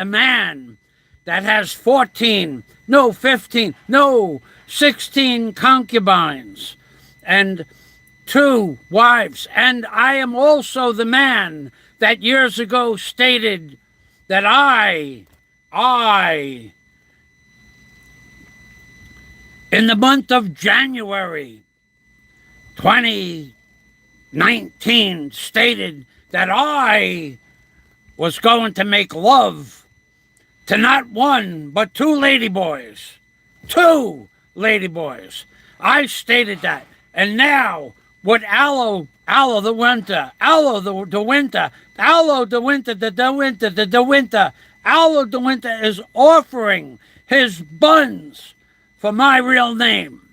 a man that has 14, no, 15, no, 16 concubines and 2 wives. And I am also the man that years ago stated that I, in the month of January 2019, stated that I was going to make love to not 1, but 2 ladyboys. 2 ladyboys. I stated that. And now, with Aloe the Winter, Aloe the Winter, Aloe the Winter, the Winter, Aloe the Winter is offering his buns for my real name.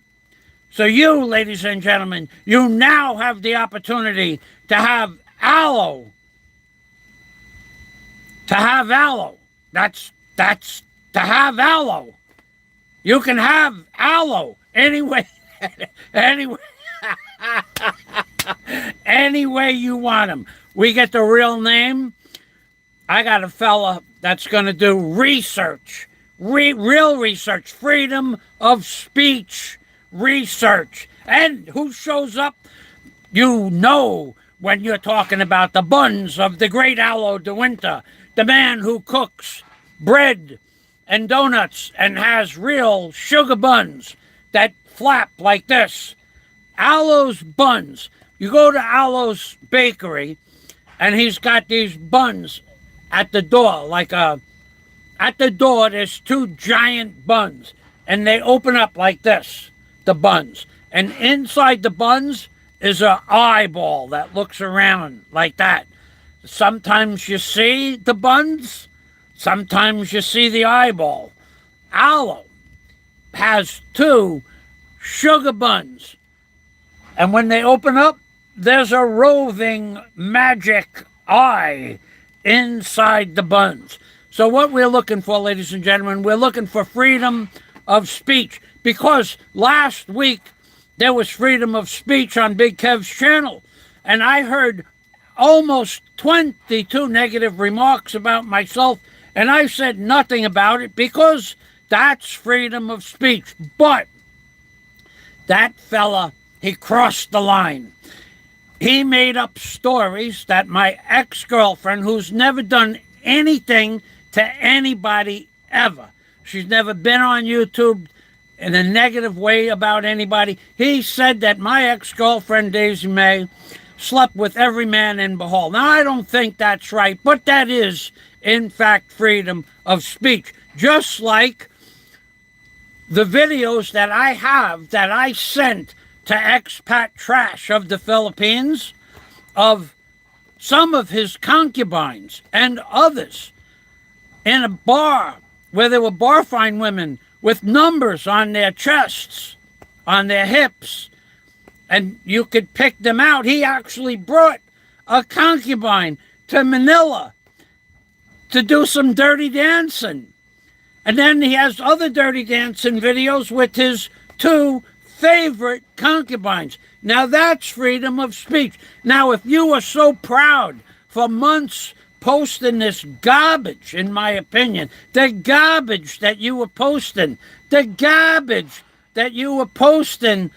So you, ladies and gentlemen, you now have the opportunity to have aloe. To have aloe. That's to have aloe. You can have aloe anyway, any way you want them. We get the real name. I got a fella that's going to do research, real research, freedom of speech research. And who shows up? You know when you're talking about the buns of the great Aloe de Winter, the man who cooks bread and donuts and has real sugar buns that flap like this. Aloe's buns. You go to Aloe's bakery and he's got these buns at the door, at the door there's 2 giant buns and they open up like this, the buns. And inside the buns is an eyeball that looks around like that. Sometimes you see the buns, sometimes you see the eyeball. Aloe has 2 sugar buns. And when they open up, there's a roving magic eye inside the buns. So what we're looking for, ladies and gentlemen, we're looking for freedom of speech. Because last week, there was freedom of speech on Big Kev's channel. And I heard almost 22 negative remarks about myself. And I said nothing about it because that's freedom of speech. But that fella, he crossed the line. He made up stories that my ex-girlfriend, who's never done anything to anybody ever, she's never been on YouTube in a negative way about anybody. He said that my ex-girlfriend, Daisy May, slept with every man in Bohol. Now, I don't think that's right, but that is, in fact, freedom of speech. Just like the videos that I have that I sent to expat trash of the Philippines, of some of his concubines and others in a bar where there were barfine women with numbers on their chests, on their hips, and you could pick them out. He actually brought a concubine to Manila to do some dirty dancing. And then he has other dirty dancing videos with his 2 favorite concubines. Now that's freedom of speech. Now, if you were so proud for months posting this garbage, in my opinion, the garbage that you were posting, the garbage that you were posting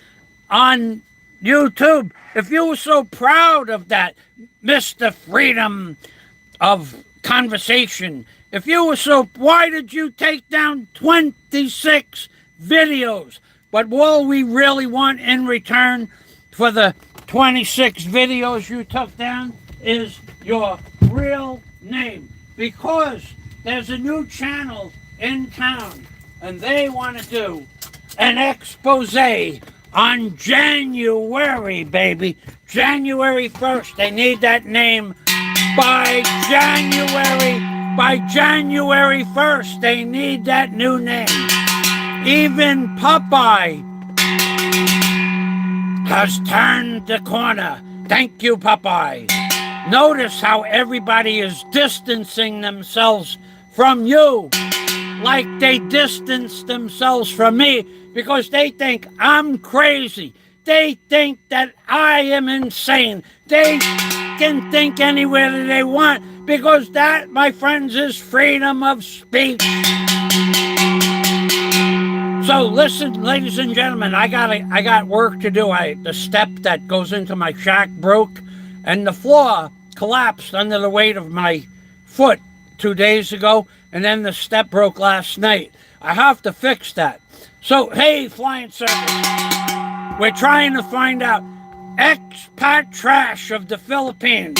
on YouTube, if you were so proud of that, Mr. Freedom of Conversation, if you were so, why did you take down 26 videos? But all we really want in return for the 26 videos you took down is your real name. Because there's a new channel in town and they want to do an expose on January, baby. January 1st. They need that name by January. By January 1st, they need that new name. Even Popeye has turned the corner. Thank you, Popeye. Notice how everybody is distancing themselves from you, like they distance themselves from me, because they think I'm crazy. They think that I am insane. They can think anywhere that they want. because that, my friends, is freedom of speech. So listen, ladies and gentlemen, I got work to do. The step that goes into my shack broke, and the floor collapsed under the weight of my foot 2 days ago, and then the step broke last night. I have to fix that. So, hey, Flying Circus, we're trying to find out. Expat Trash of the Philippines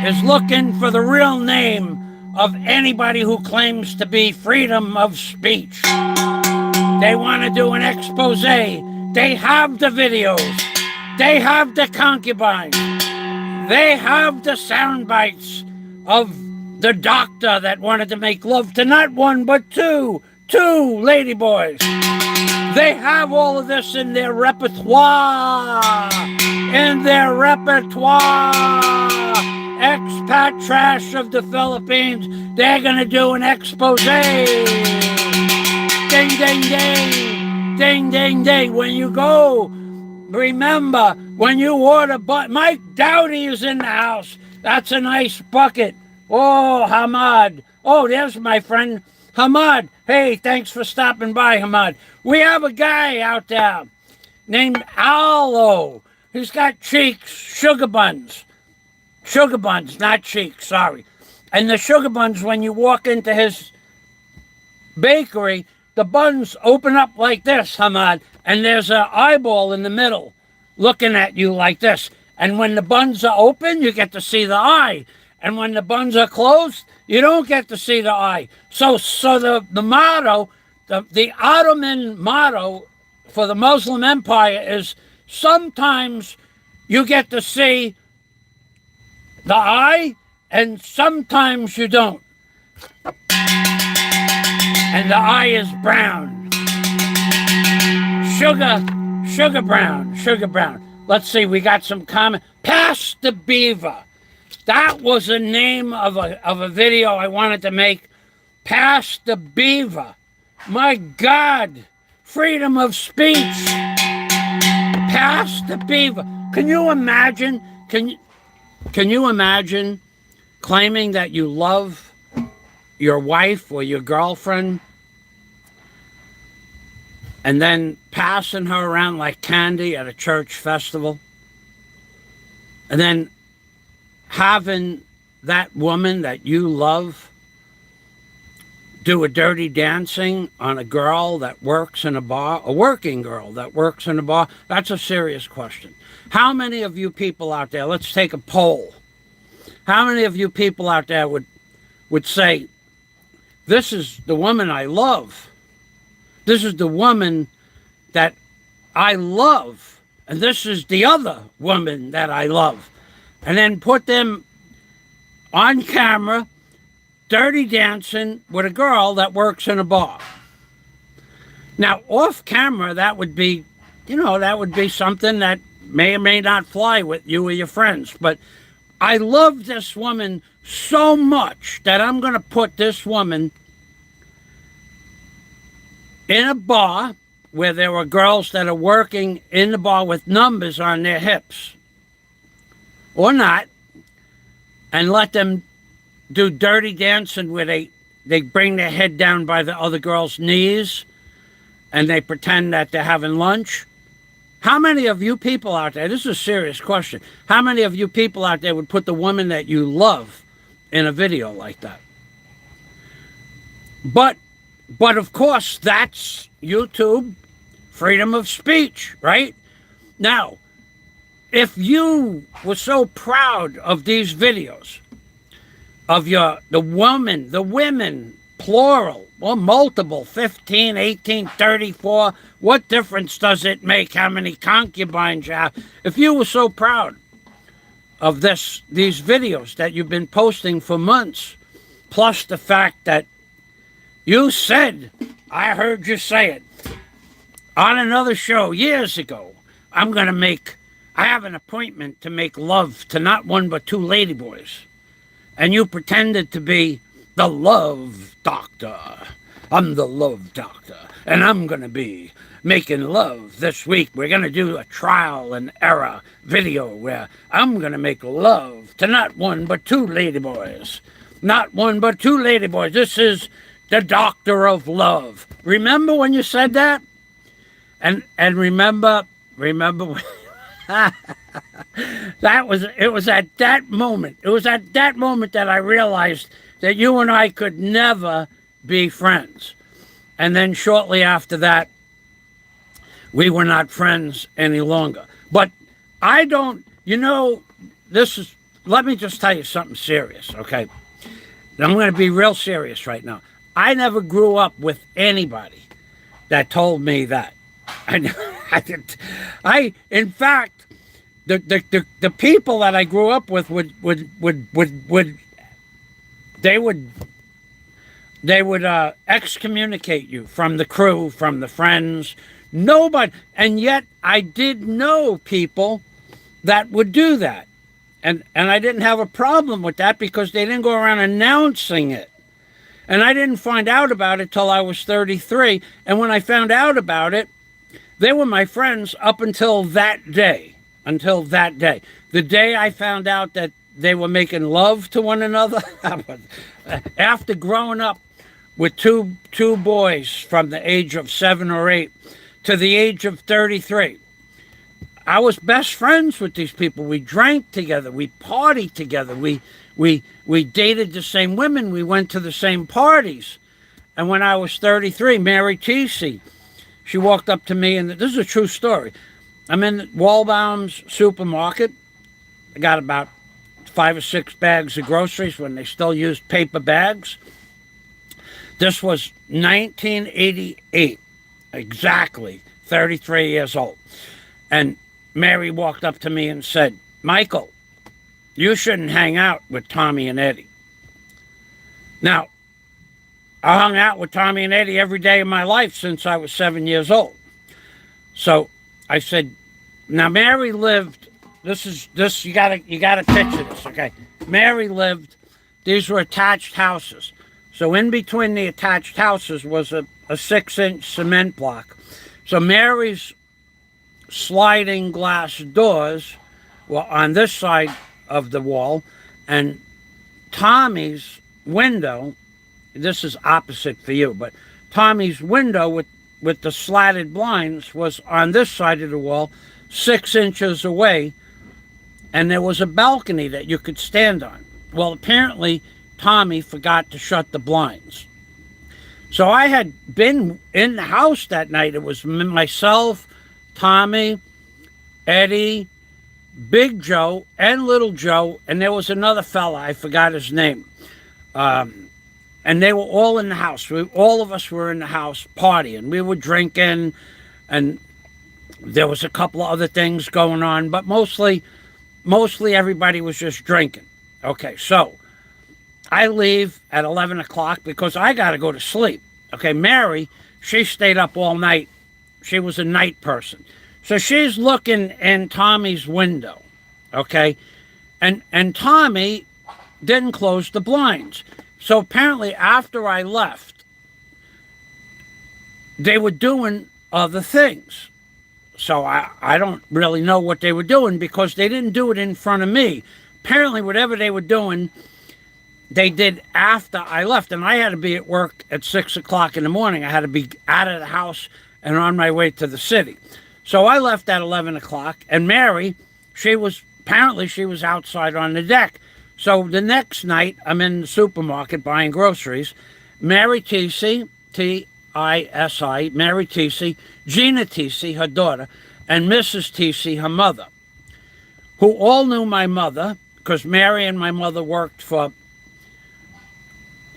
is looking for the real name of anybody who claims to be freedom of speech. They want to do an expose. They have the videos. They have the concubines. They have the sound bites of the doctor that wanted to make love to not one but two ladyboys. They have all of this in their repertoire. Expat Trash of the Philippines. They're going to do an expose. Ding, ding, ding. Ding, ding, ding. When you go, remember, when you order, Mike Dowdy is in the house. That's a nice bucket. Oh, Hamad. Oh, there's my friend, Hamad. Hey, thanks for stopping by, Hamad. We have a guy out there named Allo. He's got cheeks, sugar buns. Sugar buns, not cheeks, sorry. And the sugar buns, when you walk into his bakery, the buns open up like this, Hamad, and there's an eyeball in the middle looking at you like this. And when the buns are open, you get to see the eye. And when the buns are closed, you don't get to see the eye. So the motto, the Ottoman motto for the Muslim Empire is sometimes you get to see the eye and sometimes you don't. And the eye is brown. Sugar brown. Let's see, we got some comment. Pass the Beaver. That was the name of a video I wanted to make. Pass the Beaver. My God, freedom of speech. Pass the Beaver. Can you imagine? Can you imagine claiming that you love your wife or your girlfriend and then passing her around like candy at a church festival? And then having that woman that you love do a dirty dancing on a girl that works in a bar, a working girl that works in a bar? That's a serious question. How many of you people out there, let's take a poll. How many of you people out there would say, this is the woman I love. This is the woman that I love. And this is the other woman that I love. And then put them on camera, dirty dancing with a girl that works in a bar. Now, off camera, that would be, that would be something that may or may not fly with you or your friends. But I love this woman so much that I'm going to put this woman in a bar where there are girls that are working in the bar with numbers on their hips. Or not, and let them do dirty dancing where they bring their head down by the other girl's knees and they pretend that they're having lunch. How many of you people out there, this is a serious question, how many of you people out there would put the woman that you love in a video like that? But of course, that's YouTube, freedom of speech, right? Now, if you were so proud of these videos, of the women, plural, or multiple, 15, 18, 34, what difference does it make how many concubines you have? If you were so proud of these videos that you've been posting for months, plus the fact that you said, I heard you say it, on another show years ago, I have an appointment to make love to not one but two ladyboys. And you pretended to be the love doctor. I'm the love doctor, and I'm going to be making love this week. We're going to do a trial and error video where I'm going to make love to not one but two ladyboys. Not one but two ladyboys. This is the doctor of love. Remember when you said that? And remember it was at that moment that I realized that you and I could never be friends. And then shortly after that, we were not friends any longer. But I don't, let me just tell you something serious, okay? I'm going to be real serious right now. I never grew up with anybody that told me that. In fact, the people that I grew up with would excommunicate you from the crew, from the friends. Nobody, and yet I did know people that would do that, and I didn't have a problem with that because they didn't go around announcing it, and I didn't find out about it till I was 33. And when I found out about it, they were my friends up until that day. The day I found out that they were making love to one another, after growing up with two boys from the age of 7 or 8 to the age of 33. I was best friends with these people. We drank together. We partied together. We dated the same women. We went to the same parties. And when I was 33, Mary T.C., she walked up to me, and this is a true story. I'm in Walbaum's supermarket. I got about 5 or 6 bags of groceries when they still used paper bags. This was 1988. Exactly 33 years old. And Mary walked up to me and said, Michael, you shouldn't hang out with Tommy and Eddie. Now, I hung out with Tommy and Eddie every day of my life since I was 7 years old. So I said, now Mary lived, you gotta picture this, okay? Mary lived, these were attached houses. So in between the attached houses was a 6-inch cement block. So Mary's sliding glass doors were on this side of the wall, and Tommy's window, this is opposite for you, but Tommy's window with the slatted blinds was on this side of the wall, 6 inches away, and there was a balcony that you could stand on. Well, apparently Tommy forgot to shut the blinds. So I had been in the house that night. It was myself, Tommy, Eddie, Big Joe, and Little Joe, and there was another fella, I forgot his name. And they were all in the house. All of us were in the house partying. We were drinking, and there was a couple of other things going on, but mostly everybody was just drinking. Okay, so I leave at 11 o'clock because I got to go to sleep. Okay, Mary, she stayed up all night. She was a night person. So she's looking in Tommy's window, okay? And Tommy didn't close the blinds. So apparently after I left, they were doing other things. So I don't really know what they were doing because they didn't do it in front of me. Apparently whatever they were doing, they did after I left. And I had to be at work at 6 o'clock in the morning. I had to be out of the house and on my way to the city. So I left at 11 o'clock, and Mary, she was outside on the deck. So the next night, I'm in the supermarket buying groceries. Mary T.C., T-I-S-I, Mary T.C., Gina T.C., her daughter, and Mrs. T.C., her mother, who all knew my mother, because Mary and my mother worked for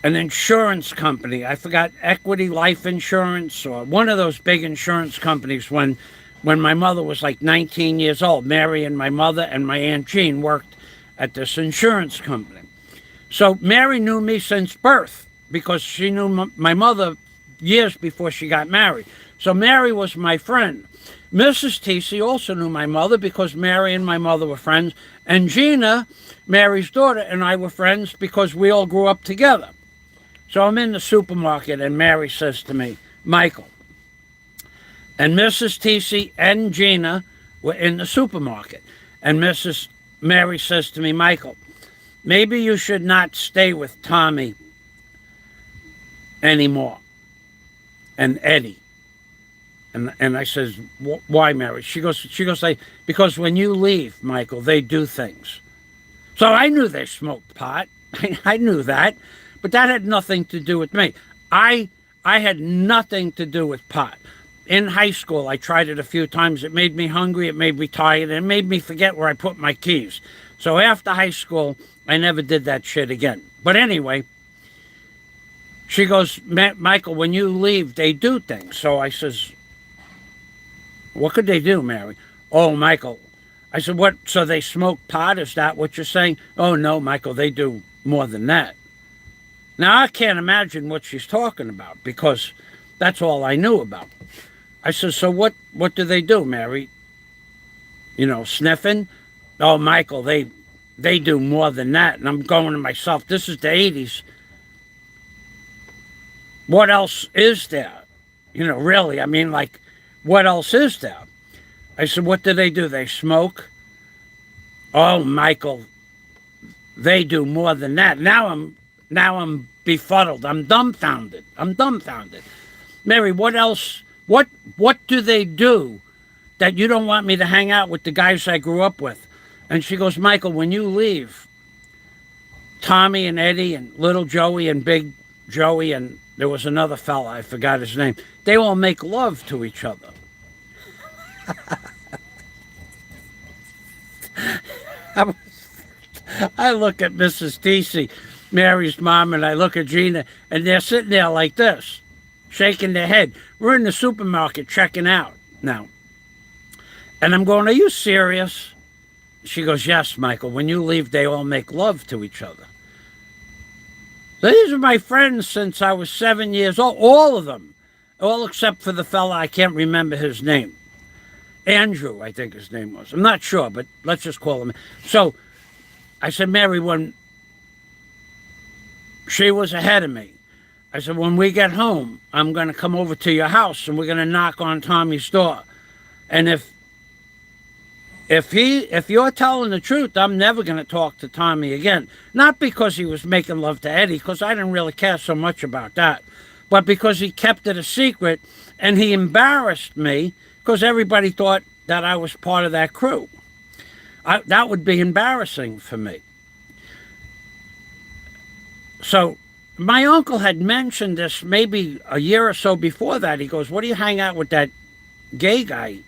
an insurance company. I forgot, Equity Life Insurance, or one of those big insurance companies when my mother was like 19 years old. Mary and my mother and my Aunt Jean worked at this insurance company. So Mary knew me since birth because she knew my mother years before she got married. So Mary was my friend. Mrs. T.C. also knew my mother because Mary and my mother were friends. And Gina, Mary's daughter, and I were friends because we all grew up together. So I'm in the supermarket, and Mary says to me, Michael, and Mrs. TC and Gina were in the supermarket. And Mrs. Mary says to me, Michael, maybe you should not stay with Tommy anymore and Eddie. And I says, why, Mary? She goes, because when you leave, Michael, they do things. So I knew they smoked pot. I knew that. But that had nothing to do with me. I had nothing to do with pot. In high school, I tried it a few times. It made me hungry. It made me tired. It made me forget where I put my keys. So after high school, I never did that shit again. But anyway, she goes, Michael, when you leave, they do things. So I says, what could they do, Mary? Oh, Michael. I said, what? So they smoke pot? Is that what you're saying? Oh, no, Michael, they do more than that. Now, I can't imagine what she's talking about because that's all I knew about. I said, so what do they do, Mary? You know, sniffing? Oh, Michael, they do more than that. And I'm going to myself, this is the 80s. What else is there? You know, really, I mean, like, what else is there? I said, what do? They smoke? Oh, Michael, they do more than that. Now I'm befuddled. I'm dumbfounded. Mary, what else? What do they do that you don't want me to hang out with the guys I grew up with? And she goes, Michael, when you leave, Tommy and Eddie and little Joey and big Joey and there was another fella, I forgot his name, they all make love to each other. I look at Mrs. TC, Mary's mom, and I look at Gina, and they're sitting there like this, shaking their head. We're in the supermarket checking out now. And I'm going, are you serious? She goes, yes, Michael. When you leave, they all make love to each other. So these are my friends since I was 7 years old, all of them, all except for the fella, I can't remember his name. Andrew, I think his name was. I'm not sure, but let's just call him. So I said, Mary, when she was ahead of me, I said, when we get home, I'm going to come over to your house and we're going to knock on Tommy's door. And if you're telling the truth, I'm never going to talk to Tommy again. Not because he was making love to Eddie, because I didn't really care so much about that, but because he kept it a secret and he embarrassed me because everybody thought that I was part of that crew. That would be embarrassing for me. So my uncle had mentioned this maybe a year or so before that. He goes, what do you hang out with that gay guy,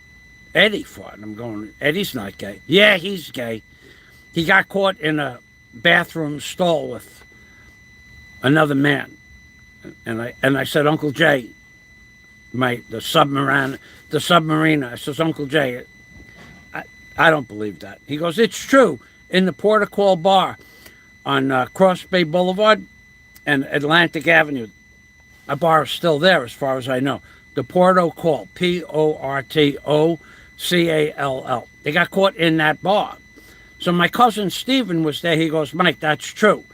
Eddie, for? And I'm going, Eddie's not gay. Yeah, he's gay. He got caught in a bathroom stall with another man. And I said, Uncle Jay, the submariner. I says, Uncle Jay, I don't believe that. He goes, it's true. In the Port of Call bar on Cross Bay Boulevard and Atlantic Avenue, a bar is still there as far as I know. The Porto Call, Portocall. They got caught in that bar. So my cousin Stephen was there. He goes, Mike, that's true.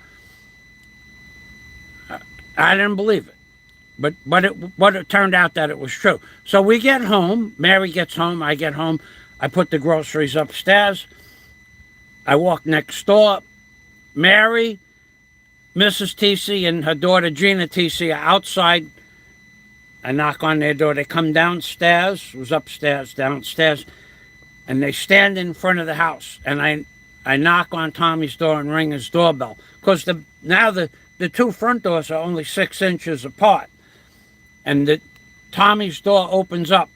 I didn't believe it. But it turned out that it was true. So we get home. Mary gets home. I get home. I put the groceries upstairs. I walk next door. Mary, Mrs. TC, and her daughter Gina TC are outside. I knock on their door. They come downstairs. It was upstairs, downstairs. And they stand in front of the house. And I knock on Tommy's door and ring his doorbell. Because now the two front doors are only 6 inches apart. And Tommy's door opens up,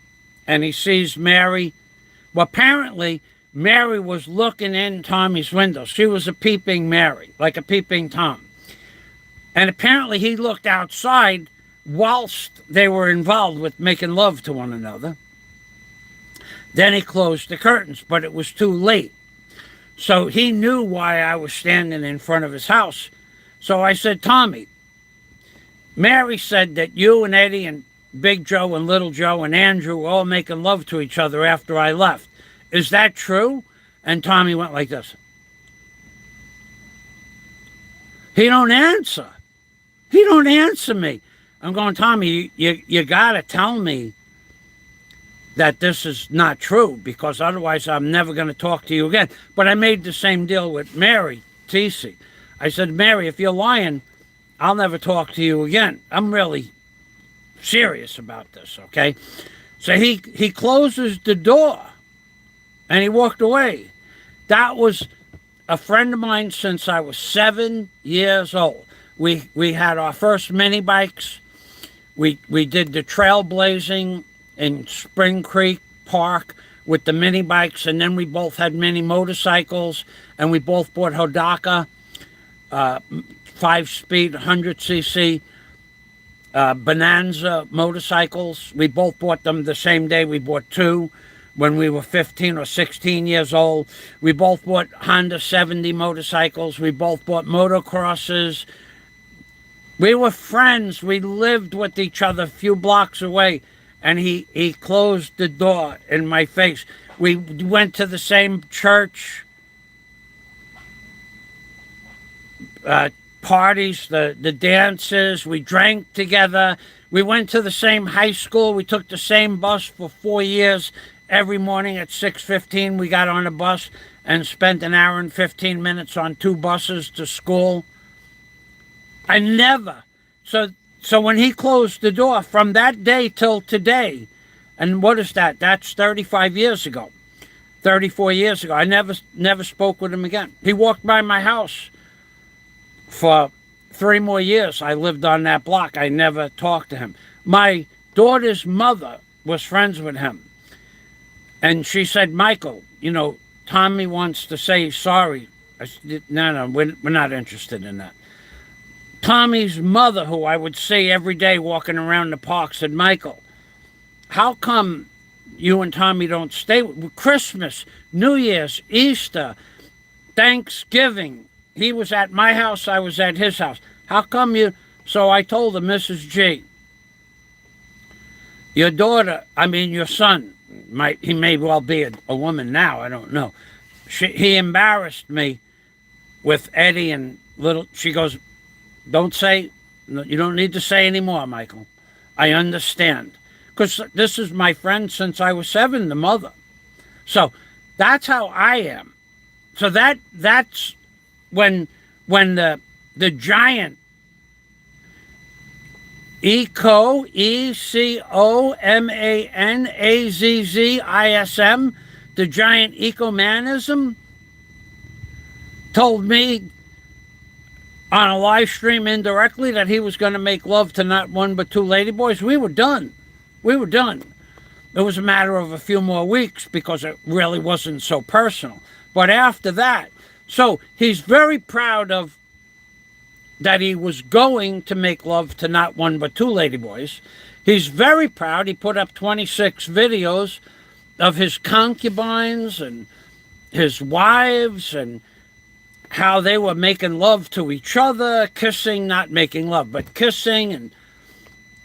and he sees Mary. Well, apparently, Mary was looking in Tommy's window. She was a peeping Mary, like a peeping Tom. And apparently, he looked outside whilst they were involved with making love to one another. Then he closed the curtains, but it was too late. So he knew why I was standing in front of his house. So I said, Tommy, Mary said that you and Eddie and Big Joe and Little Joe and Andrew were all making love to each other after I left. Is that true? And Tommy went like this. He don't answer. He don't answer me. I'm going, Tommy, you got to tell me that this is not true, because otherwise I'm never going to talk to you again. But I made the same deal with Mary TC. I said, Mary, if you're lying, I'll never talk to you again. I'm really serious about this, okay? So he closes the door and he walked away. That was a friend of mine since I was 7 years old. We had our first mini bikes. We did the trailblazing in Spring Creek Park with the mini bikes, and then we both had mini motorcycles, and we both bought Hodaka 5-speed 100cc Bonanza motorcycles. We both bought them the same day. We bought two when we were 15 or 16 years old. We both bought Honda 70 motorcycles. We both bought motocrosses. We were friends. We lived with each other a few blocks away. And he closed the door in my face. We went to the same church parties, the dances. We drank together. We went to the same high school. We took the same bus for 4 years. Every morning at 6:15, we got on a bus and spent an hour and 15 minutes on 2 buses to school. I never... So when he closed the door, from that day till today, and what is that? That's 35 years ago, 34 years ago. I never spoke with him again. He walked by my house for 3 more years. I lived on that block. I never talked to him. My daughter's mother was friends with him. And she said, Michael, Tommy wants to say sorry. I said, no, we're not interested in that. Tommy's mother, who I would see every day walking around the park, said, Michael, how come you and Tommy don't stay with Christmas, New Year's, Easter, Thanksgiving? He was at my house, I was at his house. How come you... So I told her, Mrs. G, your son, he may well be a woman now, I don't know. He embarrassed me with Eddie and little... She goes... You don't need to say anymore, Michael. I understand. Because this is my friend since I was 7, the mother. So that's how I am. So that's when the giant ECOMANAZZISM, the giant ecomanism, told me on a live stream indirectly that he was going to make love to not 1 but 2 ladyboys. We were done. It was a matter of a few more weeks because it really wasn't so personal. But after that, so he's very proud of that he was going to make love to not 1 but 2 ladyboys. He's very proud. He put up 26 videos of his concubines and his wives and how they were making love to each other, kissing, not making love, but kissing and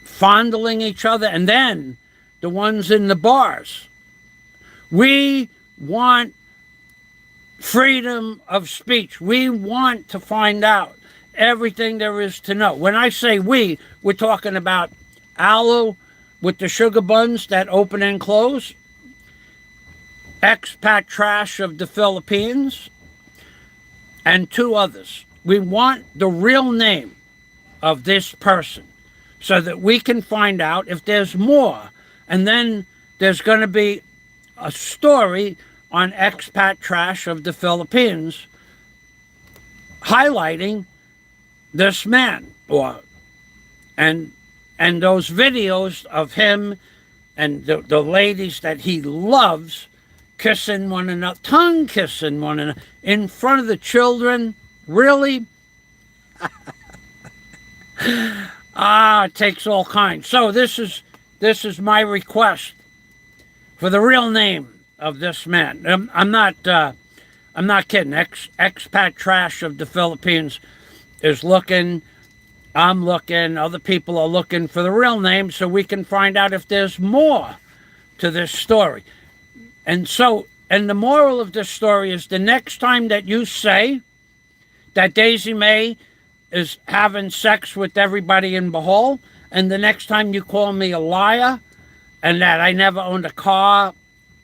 fondling each other. And then the ones in the bars. We want freedom of speech. We want to find out everything there is to know. When I say we're talking about Aloe with the sugar buns that open and close, expat trash of the Philippines, and 2 others. We want the real name of this person so that we can find out if there's more. And then there's going to be a story on expat trash of the Philippines highlighting this man, and those videos of him and the ladies that he loves kissing one another, tongue kissing one another in front of the children. Really? It takes all kinds. So this is my request for the real name of this man. I'm not kidding. Expat trash of the Philippines is looking. I'm looking. Other people are looking for the real name so we can find out if there's more to this story. And the moral of this story is the next time that you say that Daisy May is having sex with everybody in Bohol, and the next time you call me a liar and that I never owned a car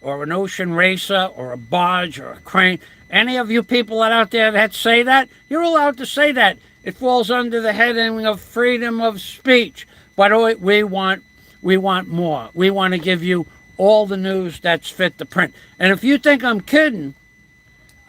or an ocean racer or a barge or a crane, any of you people out there that say that, you're allowed to say that. It falls under the heading of freedom of speech. But we want more. We want to give you all the news that's fit to print. And if you think I'm kidding,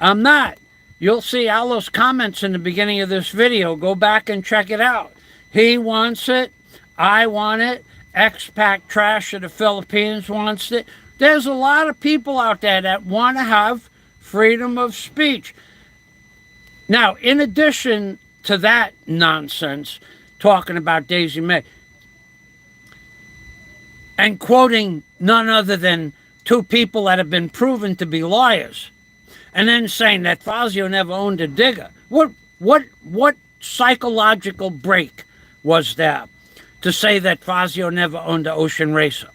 I'm not. You'll see all those comments in the beginning of this video. Go back and check it out. He wants it. I want it. Expat Trash of the Philippines wants it. There's a lot of people out there that want to have freedom of speech. Now, in addition to that nonsense, talking about Daisy May, and quoting none other than two people that have been proven to be liars, and then saying that Fazio never owned a digger. What psychological break was there to say that Fazio never owned an ocean racer?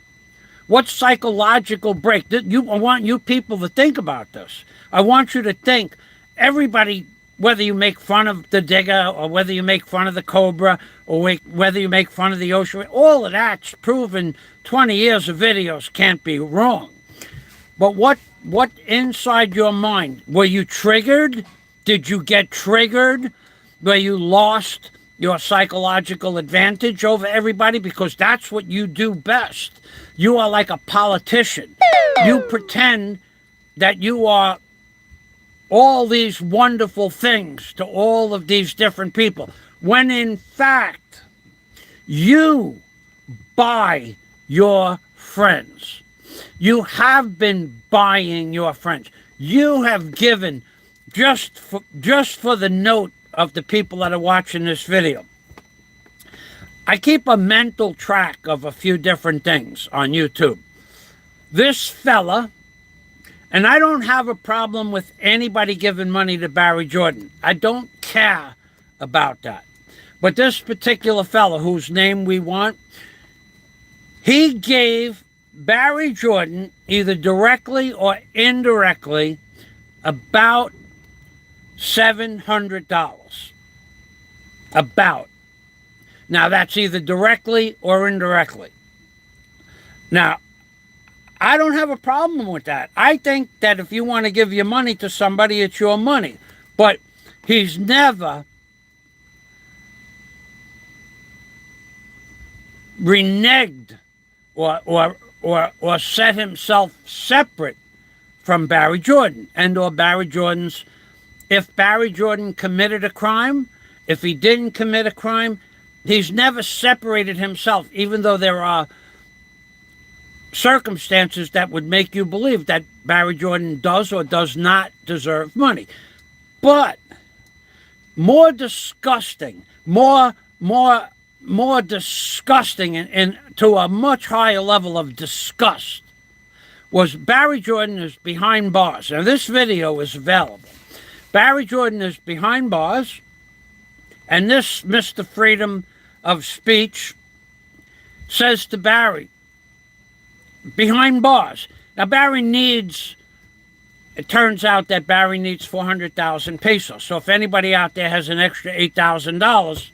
What psychological break? I want you people to think about this. I want you to think, everybody, whether you make fun of the digger or whether you make fun of the cobra or whether you make fun of the ocean, all of that's proven. 20 years of videos can't be wrong. But what inside your mind? Were you triggered? Did you get triggered? Where you lost your psychological advantage over everybody? Because that's what you do best. You are like a politician. You pretend that you are all these wonderful things to all of these different people, when in fact, you buy your friends. You have been buying your friends. You have given, just for the note of the people that are watching this video, I keep a mental track of a few different things on YouTube. This fella, and I don't have a problem with anybody giving money to Barry Jordan. I don't care about that. But this particular fella, whose name we want, he gave Barry Jordan, either directly or indirectly, about $700. About. Now, that's either directly or indirectly. Now, I don't have a problem with that. I think that if you want to give your money to somebody, it's your money. But he's never reneged or set himself separate from Barry Jordan and or Barry Jordan's. If Barry Jordan committed a crime, if he didn't commit a crime, he's never separated himself, even though there are circumstances that would make you believe that Barry Jordan does or does not deserve money. But more disgusting, more disgusting and to a much higher level of disgust was Barry Jordan is behind bars. Now, this video is available. Barry Jordan is behind bars, and this Mr. Freedom of Speech says to Barry, behind bars. Now, Barry needs, it turns out that Barry needs 400,000 pesos. So if anybody out there has an extra $8,000,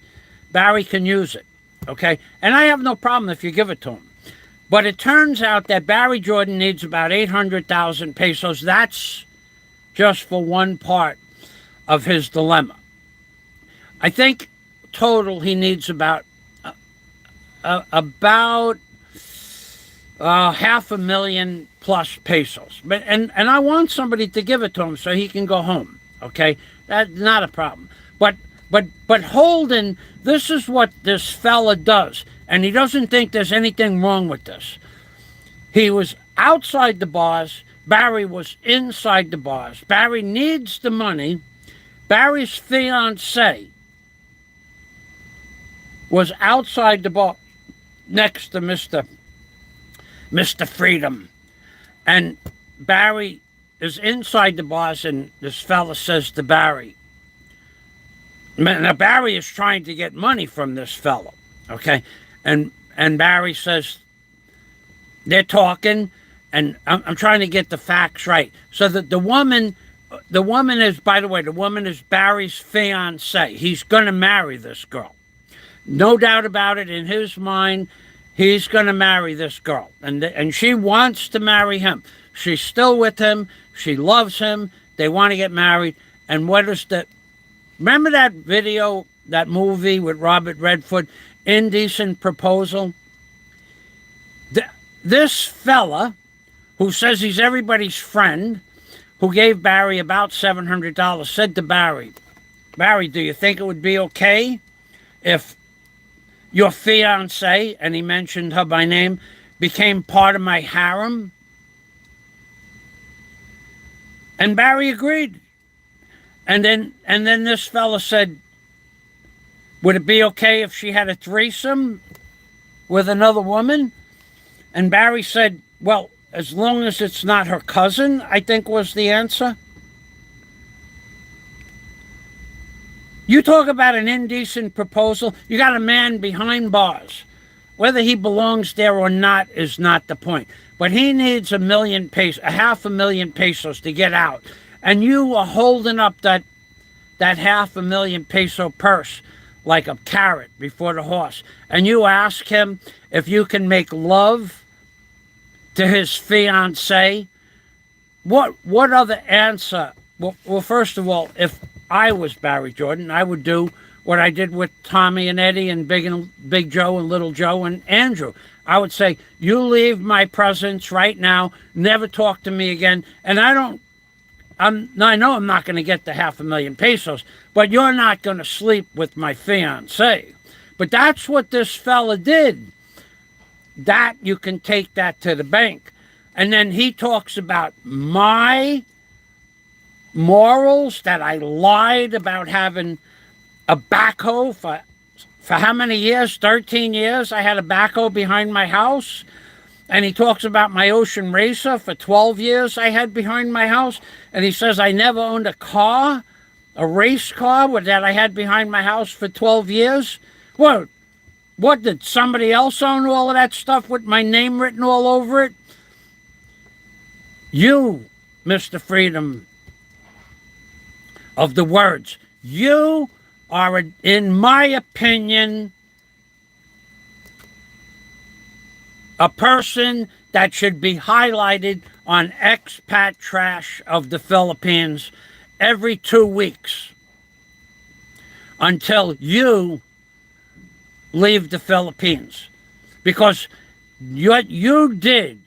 Barry can use it, okay? And I have no problem if you give it to him. But it turns out that Barry Jordan needs about 800,000 pesos. That's just for one part of his dilemma. I think total he needs about $500,000 plus pesos. But and I want somebody to give it to him so he can go home, okay? That's not a problem. But Holden, this is what this fella does, and he doesn't think there's anything wrong with this. He was outside the bars. Barry was inside the bars. Barry needs the money. Barry's fiancée was outside the bar next to Mr. Freedom. And Barry is inside the bars, and this fella says to Barry, now Barry is trying to get money from this fellow, okay? And Barry says, they're talking, and I'm trying to get the facts right. So that the woman the woman is, by the way, the woman is Barry's fiance. He's going to marry this girl. No doubt about it. In his mind, he's going to marry this girl. And she wants to marry him. She's still with him. She loves him. They want to get married. And what is the... Remember that video, that movie with Robert Redford, Indecent Proposal? This fella, who says he's everybody's friend, who gave Barry about $700, said to Barry, Barry, do you think it would be okay if your fiancée, and he mentioned her by name, became part of my harem? And Barry agreed. And then this fella said, would it be okay if she had a threesome with another woman? And Barry said, well, as long as it's not her cousin, I think was the answer. You talk about an indecent proposal. You got a man behind bars. Whether he belongs there or not is not the point. But he needs $1 million pesos, $500,000 pesos to get out. And you are holding up that $500,000 peso purse like a carrot before the horse. And you ask him if you can make love to his fiancée. What other answer? Well, first of all, if I was Barry Jordan, I would do what I did with Tommy and Eddie and Big Joe and Little Joe and Andrew. I would say, you leave my presence right now, never talk to me again, and I know I'm not going to get the $500,000 pesos, but you're not going to sleep with my fiancée. But that's what this fella did. That, you can take that to the bank. And then he talks about my morals, that I lied about having a backhoe for how many years? 13 years I had a backhoe behind my house. And he talks about my Ocean Racer for 12 years I had behind my house. And he says I never owned a car, a race car that I had behind my house for 12 years. What, did somebody else own all of that stuff with my name written all over it? You, Mr. Freedom of the words, you are, in my opinion, a person that should be highlighted on Expat Trash of the Philippines every 2 weeks until you leave the Philippines. Because what you did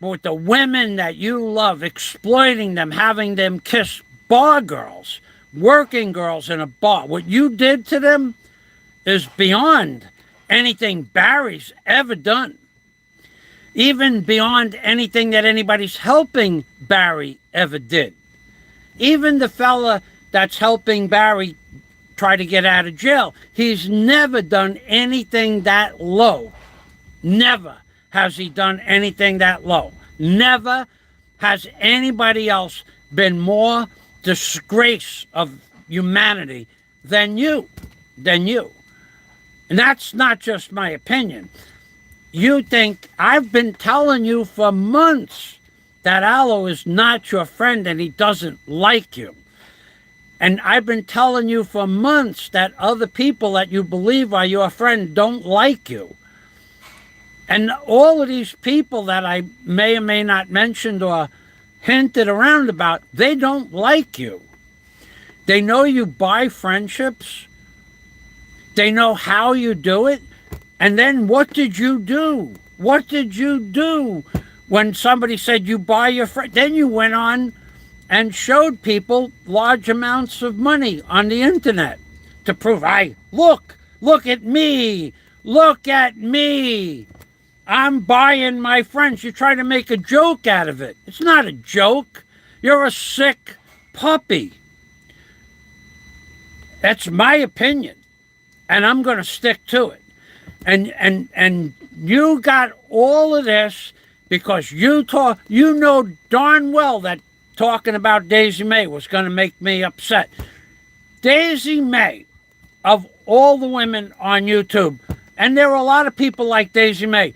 with the women that you love, exploiting them, having them kiss bar girls, working girls in a bar, what you did to them is beyond anything Barry's ever done. Even beyond anything that anybody's helping Barry ever did. Even the fella that's helping Barry try to get out of jail, he's never done anything that low. Never has he done anything that low. Never has anybody else been more disgrace of humanity than you. And that's not just my opinion. You think, I've been telling you for months that Aloe is not your friend and he doesn't like you. And I've been telling you for months that other people that you believe are your friend don't like you. And all of these people that I may or may not mentioned or hinted around about, they don't like you. They know you buy friendships. They know how you do it. And then what did you do? What did you do when somebody said you buy your friend? Then you went on and showed people large amounts of money on the internet to prove, look at me, I'm buying my friends. You try to make a joke out of it. It's not a joke. You're a sick puppy. That's my opinion, and I'm going to stick to it. And you got all of this because you know darn well that talking about Daisy May was going to make me upset. Daisy May, of all the women on YouTube, and there are a lot of people like Daisy May,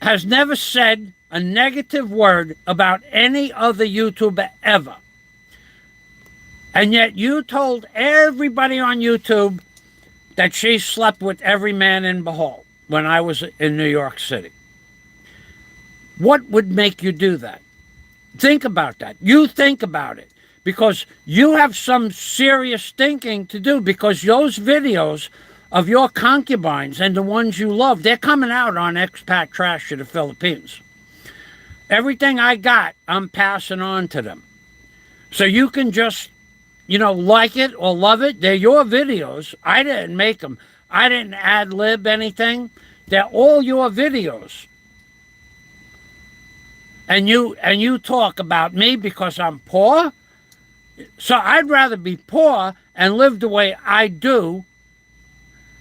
has never said a negative word about any other YouTuber ever. And yet you told everybody on YouTube that she slept with every man in Bohol when I was in New York City. What would make you do that? Think about that. You think about it. Because you have some serious thinking to do, because those videos of your concubines and the ones you love, they're coming out on Expat Trash to the Philippines. Everything I got, I'm passing on to them. So you can just, like it or love it. They're your videos. I didn't make them. I didn't ad-lib anything. They're all your videos. And you talk about me because I'm poor? So I'd rather be poor and live the way I do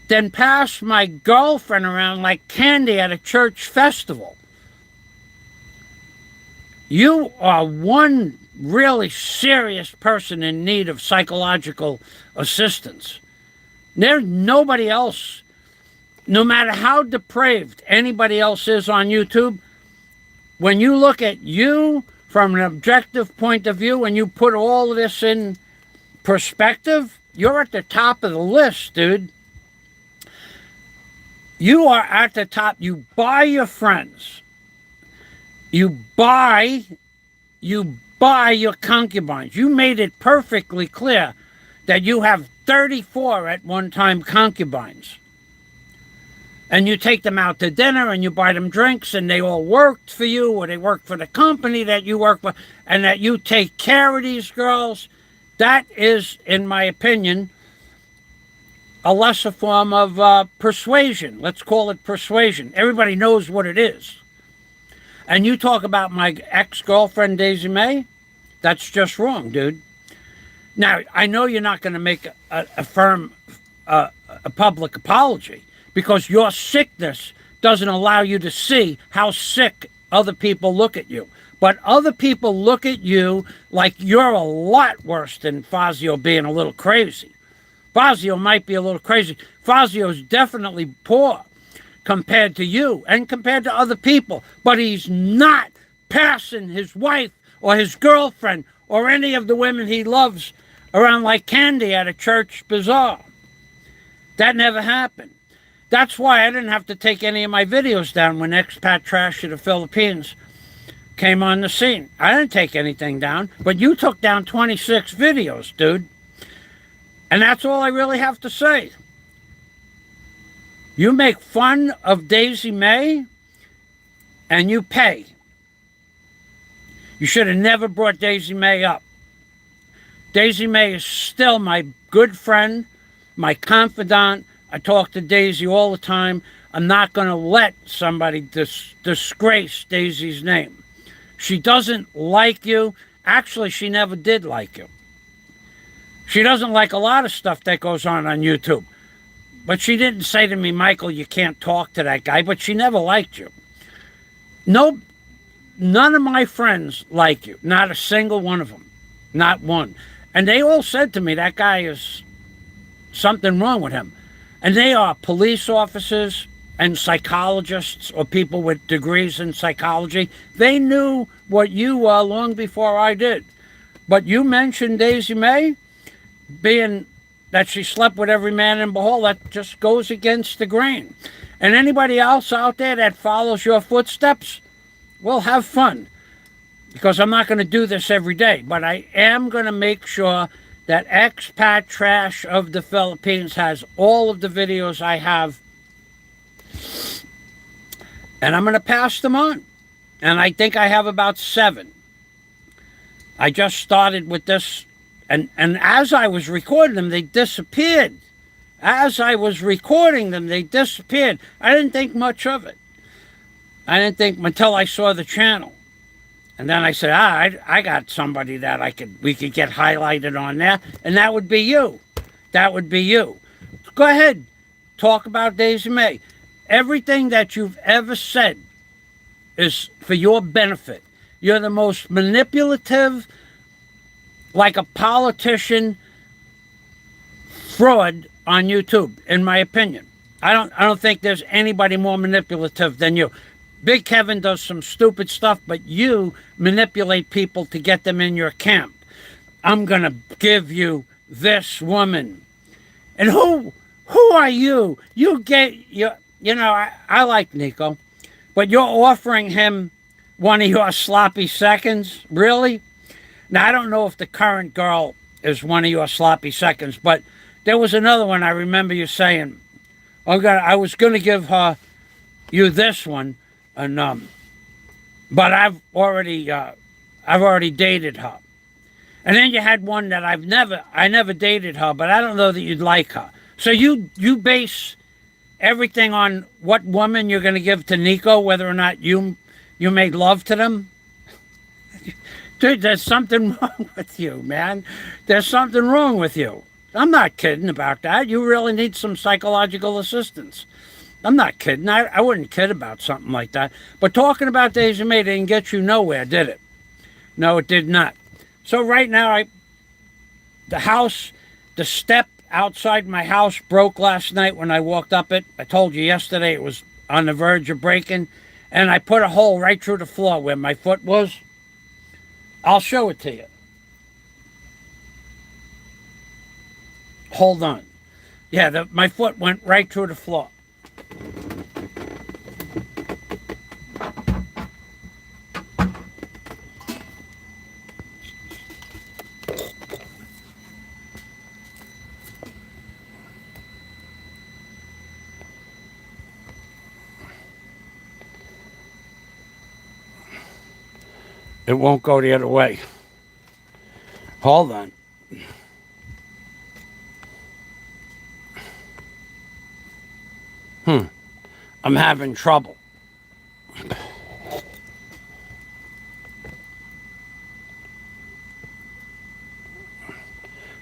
than pass my girlfriend around like candy at a church festival. You are one really serious person in need of psychological assistance. There's nobody else, no matter how depraved anybody else is on YouTube, when you look at you from an objective point of view and you put all of this in perspective, you're at the top of the list, dude. You are at the top. You buy your friends. You buy your concubines. You made it perfectly clear that you have 34 at one time concubines. And you take them out to dinner and you buy them drinks and they all worked for you or they work for the company that you work for and that you take care of these girls. That is, in my opinion, a lesser form of persuasion. Let's call it persuasion. Everybody knows what it is. And you talk about my ex-girlfriend, Daisy May? That's just wrong, dude. Now, I know you're not going to make a public apology, because your sickness doesn't allow you to see how sick other people look at you. But other people look at you like you're a lot worse than Fazio being a little crazy. Fazio might be a little crazy. Fazio's definitely poor compared to you and compared to other people. But he's not passing his wife or his girlfriend or any of the women he loves around like candy at a church bazaar. That never happened. That's why I didn't have to take any of my videos down when Expat Trash to the Philippines came on the scene. I didn't take anything down, but you took down 26 videos, dude. And that's all I really have to say. You make fun of Daisy May, and you pay. You should have never brought Daisy May up. Daisy May is still my good friend, my confidant. I talk to Daisy all the time. I'm not going to let somebody disgrace Daisy's name. She doesn't like you. Actually, she never did like you. She doesn't like a lot of stuff that goes on YouTube. But she didn't say to me, Michael, you can't talk to that guy. But she never liked you. No, none of my friends like you. Not a single one of them. Not one. And they all said to me, that guy is something wrong with him. And they are police officers and psychologists or people with degrees in psychology. They knew what you were long before I did. But you mentioned Daisy May, being that she slept with every man in Bohol, that just goes against the grain. And anybody else out there that follows your footsteps, well, have fun. Because I'm not going to do this every day. But I am going to make sure that Expat Trash of the Philippines has all of the videos I have. And I'm going to pass them on. And I think I have about 7. I just started with this. And as I was recording them, they disappeared. As I was recording them, they disappeared. I didn't think much of it. I didn't think until I saw the channel. And then I said, I got somebody that we could get highlighted on there, and that would be you. That would be you. Go ahead. Talk about Daisy May. Everything that you've ever said is for your benefit. You're the most manipulative, like a politician, fraud on YouTube, in my opinion. I don't think there's anybody more manipulative than you. Big Kevin does some stupid stuff, but you manipulate people to get them in your camp. I'm going to give you this woman. And who are you? You know, I like Nico, but you're offering him one of your sloppy seconds? Really? Now, I don't know if the current girl is one of your sloppy seconds, but there was another one I remember you saying, I was going to give you this one, and but I've already dated her. And then you had one that I never dated her, but I don't know that you'd like her. So you base everything on what woman you're going to give to Nico, whether or not you made love to them? Dude, there's something wrong with you, man. There's something wrong with you. I'm not kidding about that. You really need some psychological assistance. I'm not kidding. I wouldn't kid about something like that. But talking about days you made didn't get you nowhere, did it? No, it did not. So right now, the step outside my house broke last night when I walked up it. I told you yesterday it was on the verge of breaking. And I put a hole right through the floor where my foot was. I'll show it to you. Hold on. Yeah, my foot went right through the floor. It won't go the other way. Hold on. I'm having trouble.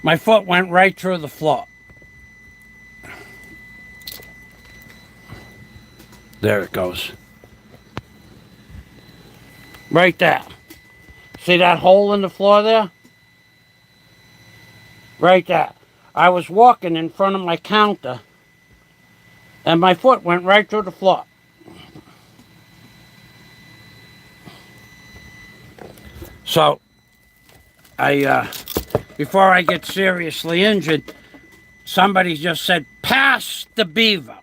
My foot went right through the floor. There it goes. Right there. See that hole in the floor there? Right there. I was walking in front of my counter and my foot went right through the floor. So, before I get seriously injured, somebody just said, pass the beaver.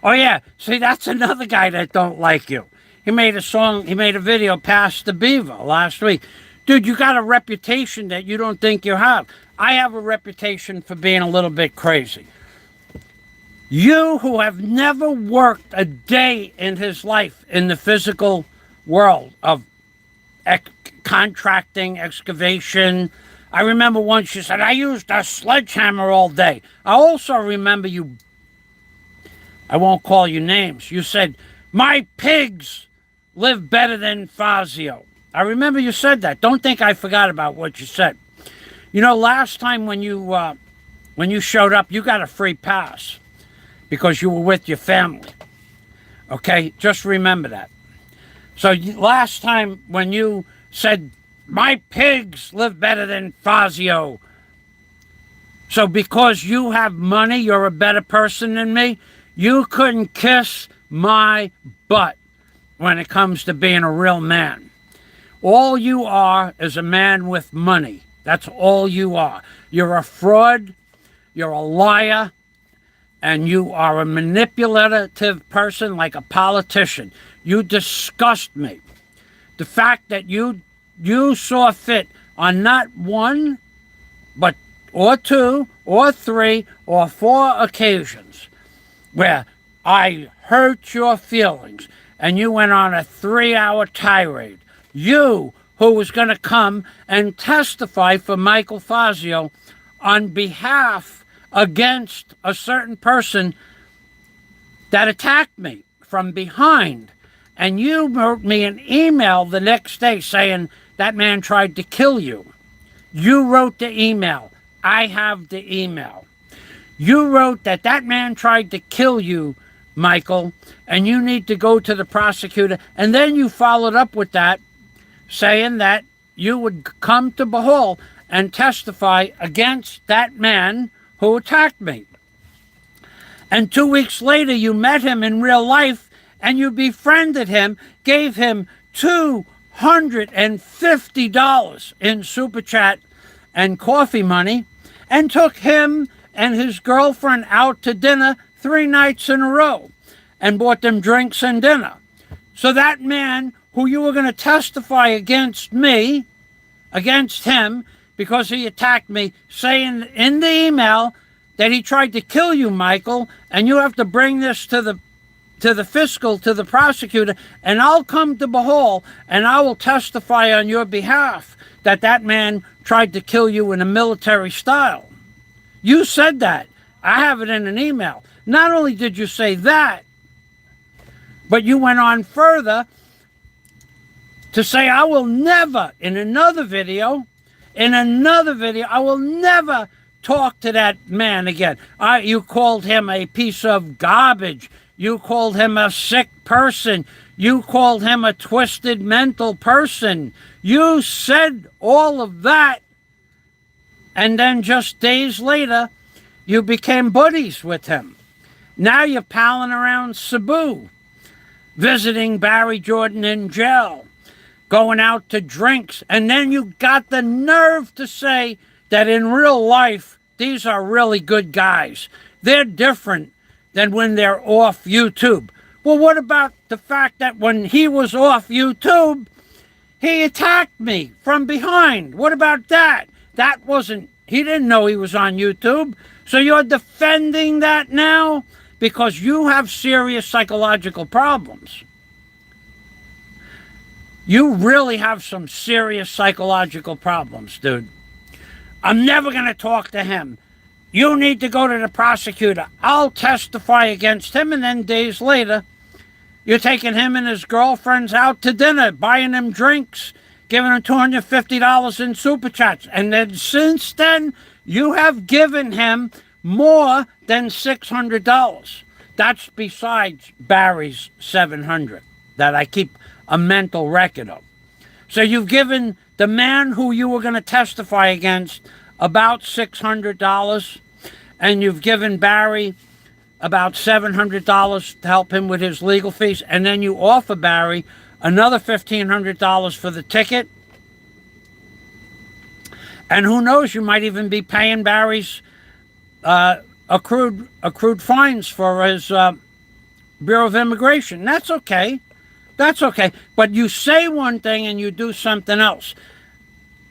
Oh yeah, see, that's another guy that don't like you. He made a video, Pass the Beaver, last week. Dude, you got a reputation that you don't think you have. I have a reputation for being a little bit crazy. You who have never worked a day in his life in the physical world of contracting, excavation. I remember once you said, I used a sledgehammer all day. I also remember you, I won't call you names, you said, my pigs live better than Fazio. I remember you said that. Don't think I forgot about what you said. You know, last time when you showed up, you got a free pass because you were with your family. Okay? Just remember that. So last time when you said, my pigs live better than Fazio. So because you have money, you're a better person than me. You couldn't kiss my butt when it comes to being a real man. All you are is a man with money. That's all you are. You're a fraud, you're a liar, and you are a manipulative person like a politician. You disgust me. The fact that you saw fit on not one, but or two, or three, or four occasions where I hurt your feelings and you went on a 3-hour tirade. You, who was going to come and testify for Michael Fazio on behalf against a certain person that attacked me from behind. And you wrote me an email the next day saying that man tried to kill you. You wrote the email. I have the email. You wrote that man tried to kill you, Michael, and you need to go to the prosecutor. And then you followed up with that, saying that you would come to Bahal and testify against that man who attacked me. And 2 weeks later, you met him in real life, and you befriended him, gave him $250 in Super Chat, and coffee money and took him and his girlfriend out to dinner 3 nights in a row and bought them drinks and dinner. So that man who you were going to testify against me, against him, because he attacked me, saying in the email that he tried to kill you, Michael, and you have to bring this to the fiscal, to the prosecutor, and I'll come to Bahal and I will testify on your behalf that that man tried to kill you in a military style. You said that. I have it in an email. Not only did you say that, but you went on further to say, I will never, in another video, I will never talk to that man again. You called him a piece of garbage. You called him a sick person. You called him a twisted mental person. You said all of that. And then just days later, you became buddies with him. Now you're palling around Cebu, visiting Barry Jordan in jail, going out to drinks. And then you got the nerve to say that in real life, these are really good guys. They're different than when they're off YouTube. Well, what about the fact that when he was off YouTube, he attacked me from behind? What about that? That wasn't, he didn't know he was on YouTube. So you're defending that now because you have serious psychological problems. You really have some serious psychological problems, dude. I'm never going to talk to him. You need to go to the prosecutor. I'll testify against him. And then days later, you're taking him and his girlfriends out to dinner, buying them drinks, giving them $250 in super chats. And then since then, you have given him more than $600. That's besides Barry's $700 that I keep a mental record of. So you've given the man who you were going to testify against about $600, and you've given Barry about $700 to help him with his legal fees, and then you offer Barry another $1,500 for the ticket. And who knows, you might even be paying Barry's accrued fines for his Bureau of Immigration. That's okay. That's okay. But you say one thing and you do something else.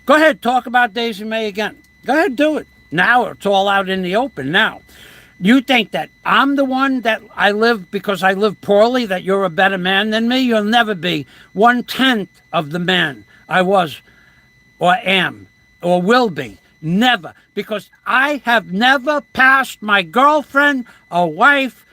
Go ahead, talk about Daisy May again. Go ahead, do it. Now it's all out in the open now. You think that I'm the one that I live because I live poorly, that you're a better man than me? You'll never be 1/10 of the man I was or am or will be. Never. Because I have never passed my girlfriend, a wife,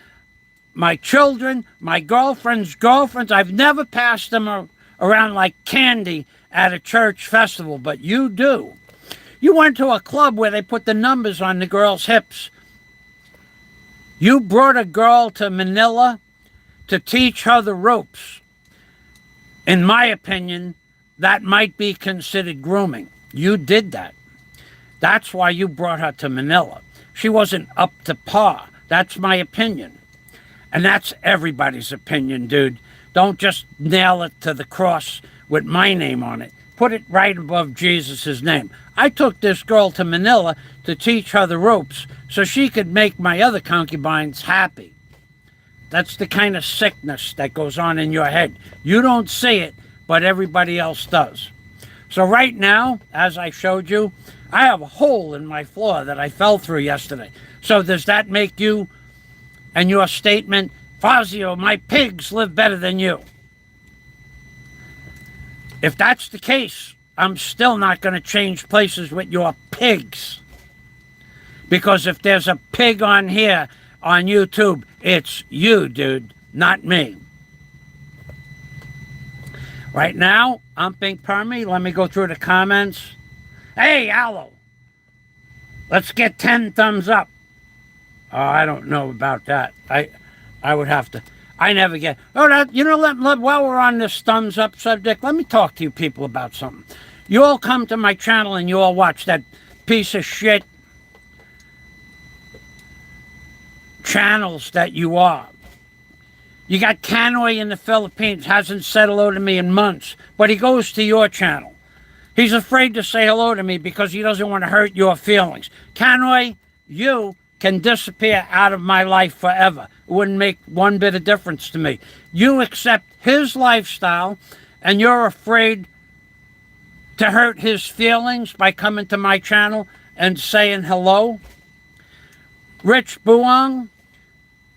my children, my girlfriend's girlfriends. I've never passed them around like candy at a church festival, but you do. You went to a club where they put the numbers on the girl's hips. You brought a girl to Manila to teach her the ropes. In my opinion, that might be considered grooming. You did that. That's why you brought her to Manila. She wasn't up to par. That's my opinion. And that's everybody's opinion, dude. Don't just nail it to the cross with my name on it. Put it right above Jesus' name. I took this girl to Manila to teach her the ropes so she could make my other concubines happy. That's the kind of sickness that goes on in your head. You don't see it, but everybody else does. So right now, as I showed you, I have a hole in my floor that I fell through yesterday. So does that make you and your statement, Fazio, my pigs live better than you? If that's the case, I'm still not going to change places with your pigs. Because if there's a pig on here on YouTube, it's you, dude, not me. Right now, I'm Pink Permy. Let me go through the comments. Hey, Aloe, let's get 10 thumbs up. Oh, I don't know about that. I would have to. I never get. Oh, that, you know, while we're on this thumbs up subject, let me talk to you people about something. You all come to my channel and you all watch that piece of shit channels that you are. You got Canoy in the Philippines, hasn't said hello to me in months, but he goes to your channel. He's afraid to say hello to me because he doesn't want to hurt your feelings. Canoy, you can disappear out of my life forever. It wouldn't make one bit of difference to me. You accept his lifestyle, and you're afraid to hurt his feelings by coming to my channel and saying hello. Rich Buang,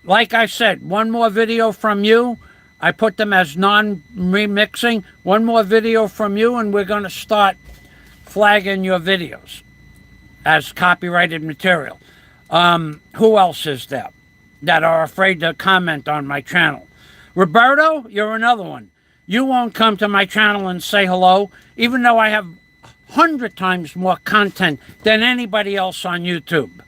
like I said, one more video from you. I put them as non-remixing. One more video from you, and we're going to start flagging your videos as copyrighted material. Who else is there that are afraid to comment on my channel? Roberto, you're another one. You won't come to my channel and say hello, even though I have 100 times more content than anybody else on YouTube.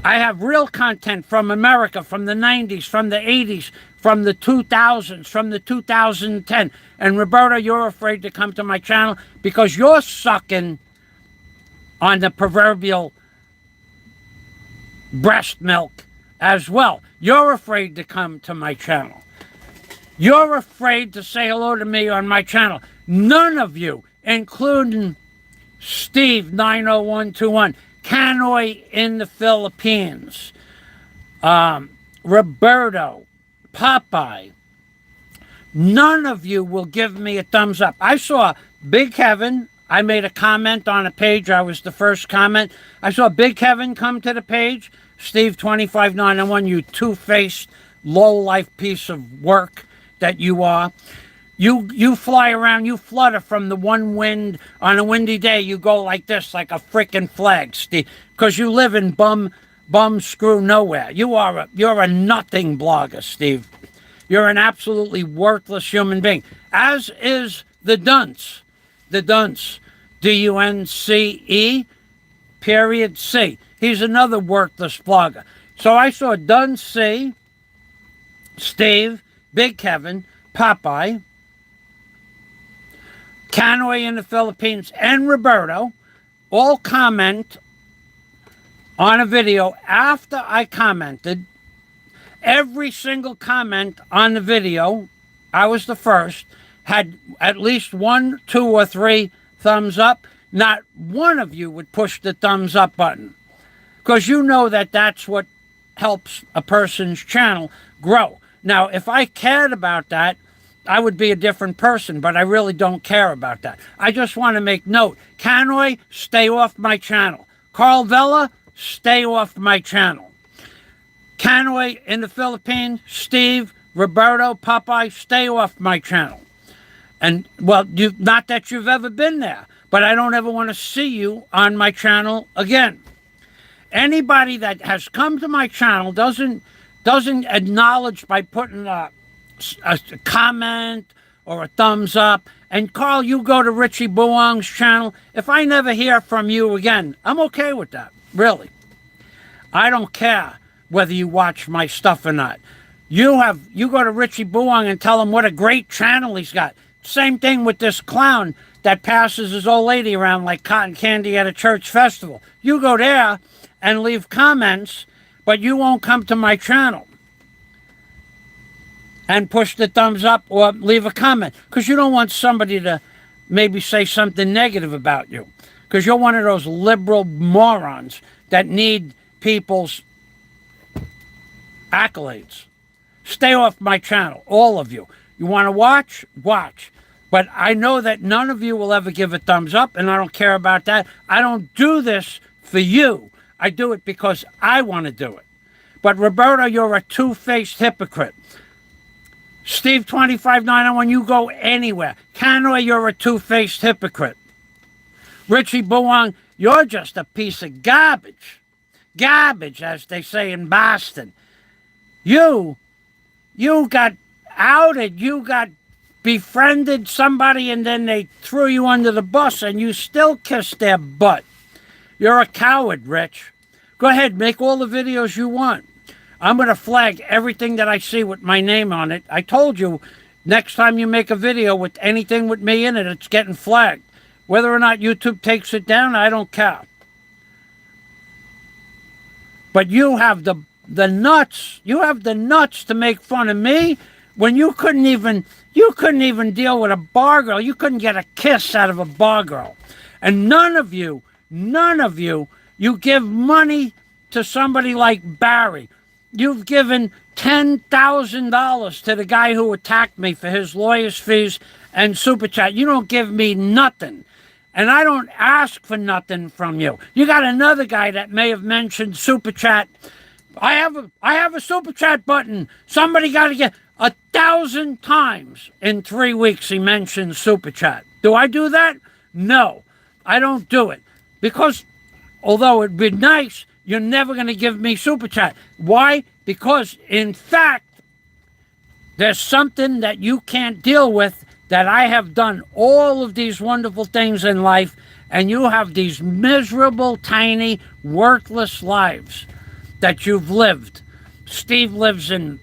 I have real content from America, from the 90s, from the 80s, from the 2000s, from the 2010. And Roberta, you're afraid to come to my channel because you're sucking on the proverbial breast milk as well. You're afraid to come to my channel. You're afraid to say hello to me on my channel. None of you, including Steve 90121, Canoy in the Philippines, Roberto, Popeye, none of you will give me a thumbs up. I saw Big Kevin. I made a comment on a page. I was the first comment. I saw Big Kevin come to the page. Steve 25901, you two-faced, low-life piece of work that you are. You fly around, you flutter from the one wind. On a windy day, you go like this, like a freaking flag, Steve, because you live in bum screw nowhere. You're a nothing blogger, Steve. You're an absolutely worthless human being, as is the dunce. The dunce, D-U-N-C-E, period C. He's another worthless blogger. So I saw Dunce C, Steve, Big Kevin, Popeye, Canoy in the Philippines, and Roberto all comment on a video after I commented. Every single comment on the video, I was the first, had at least 1, 2, or 3 thumbs up. Not one of you would push the thumbs up button because you know that that's what helps a person's channel grow. Now, if I cared about that, I would be a different person, but I really don't care about that. I just want to make note. Canoy, stay off my channel. Carl Vela, stay off my channel. Canoy in the Philippines, Steve, Roberto, Popeye, stay off my channel. And, well, not that you've ever been there, but I don't ever want to see you on my channel again. Anybody that has come to my channel doesn't acknowledge by putting a comment or a thumbs up. And Carl, you go to Richie Buang's channel. If I never hear from you again, I'm okay with that, really. I don't care whether you watch my stuff or not. You go to Richie Buang and tell him what a great channel he's got. Same thing with this clown that passes his old lady around like cotton candy at a church festival. You go there and leave comments, but you won't come to my channel and push the thumbs up or leave a comment because you don't want somebody to maybe say something negative about you because you're one of those liberal morons that need people's accolades. Stay off my channel, all of you. You want to watch? Watch. But I know that none of you will ever give a thumbs up, and I don't care about that. I don't do this for you. I do it because I want to do it. But Roberto, you're a two-faced hypocrite. Steve 25901, you go anywhere. Canoy, you're a two-faced hypocrite. Richie Buang, you're just a piece of garbage. Garbage, as they say in Boston. You got outed, you got befriended somebody, and then they threw you under the bus, and you still kissed their butt. You're a coward, Rich. Go ahead, make all the videos you want. I'm going to flag everything that I see with my name on it. I told you, next time you make a video with anything with me in it, it's getting flagged. Whether or not YouTube takes it down, I don't care. But you have the nuts. You have the nuts to make fun of me, when you couldn't even deal with a bar girl. You couldn't get a kiss out of a bar girl. And none of you, you give money to somebody like Barry. You've given $10,000 to the guy who attacked me for his lawyer's fees and super chat. You don't give me nothing. And I don't ask for nothing from you. You got another guy that may have mentioned super chat. I have a super chat button. Somebody got to get 1,000 times in 3 weeks he mentions super chat. Do I do that? No, I don't do it. Because although it'd be nice, you're never going to give me super chat. Why? Because in fact, there's something that you can't deal with, that I have done all of these wonderful things in life, and you have these miserable, tiny, worthless lives that you've lived. Steve lives in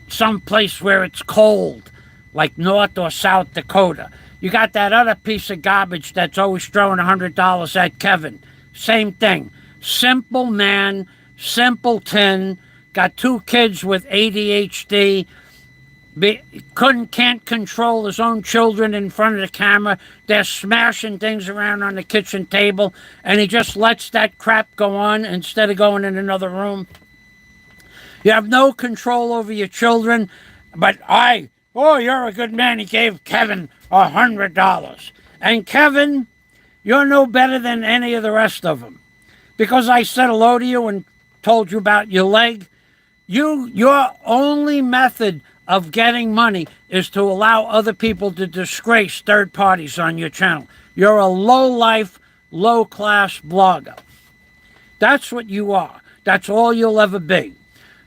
some place where it's cold, like North or South Dakota. You got that other piece of garbage that's always throwing $100 at Kevin. Same thing. Simple man, simpleton, got 2 kids with ADHD, can't control his own children in front of the camera. They're smashing things around on the kitchen table, and he just lets that crap go on instead of going in another room. You have no control over your children, but you're a good man. He gave Kevin $100. And Kevin, you're no better than any of the rest of them. Because I said hello to you and told you about your leg, your only method of getting money is to allow other people to disgrace third parties on your channel. You're a low-life, low-class blogger. That's what you are. That's all you'll ever be.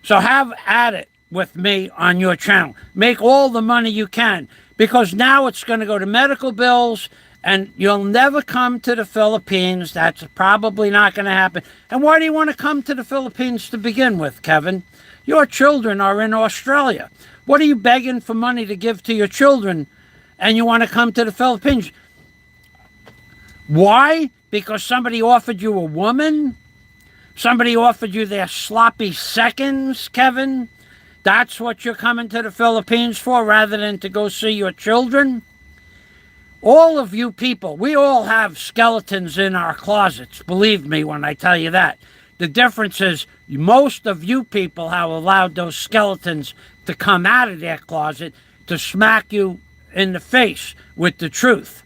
So have at it with me on your channel. Make all the money you can, because now it's going to go to medical bills, and you'll never come to the Philippines. That's probably not going to happen. And why do you want to come to the Philippines to begin with, Kevin? Your children are in Australia. What are you begging for money to give to your children, and you want to come to the Philippines? Why? Because somebody offered you a woman? Somebody offered you their sloppy seconds, Kevin? That's what you're coming to the Philippines for, rather than to go see your children? All of you people, we all have skeletons in our closets, believe me when I tell you that. The difference is most of you people have allowed those skeletons to come out of their closet to smack you in the face with the truth.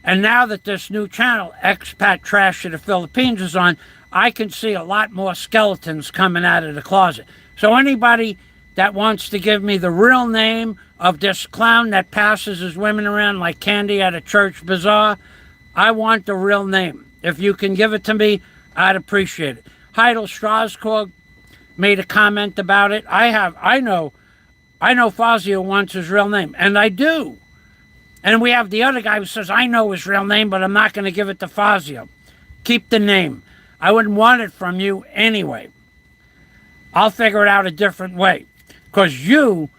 And now that this new channel, Expat Trash of the Philippines, is on, I can see a lot more skeletons coming out of the closet. So anybody that wants to give me the real name of this clown that passes his women around like candy at a church bazaar, I want the real name. If you can give it to me, I'd appreciate it. Heidel Straskorg made a comment about it. I know Fazio wants his real name, and I do. And we have the other guy who says, I know his real name, but I'm not going to give it to Fazio. Keep the name. I wouldn't want it from you anyway. I'll figure it out a different way, because you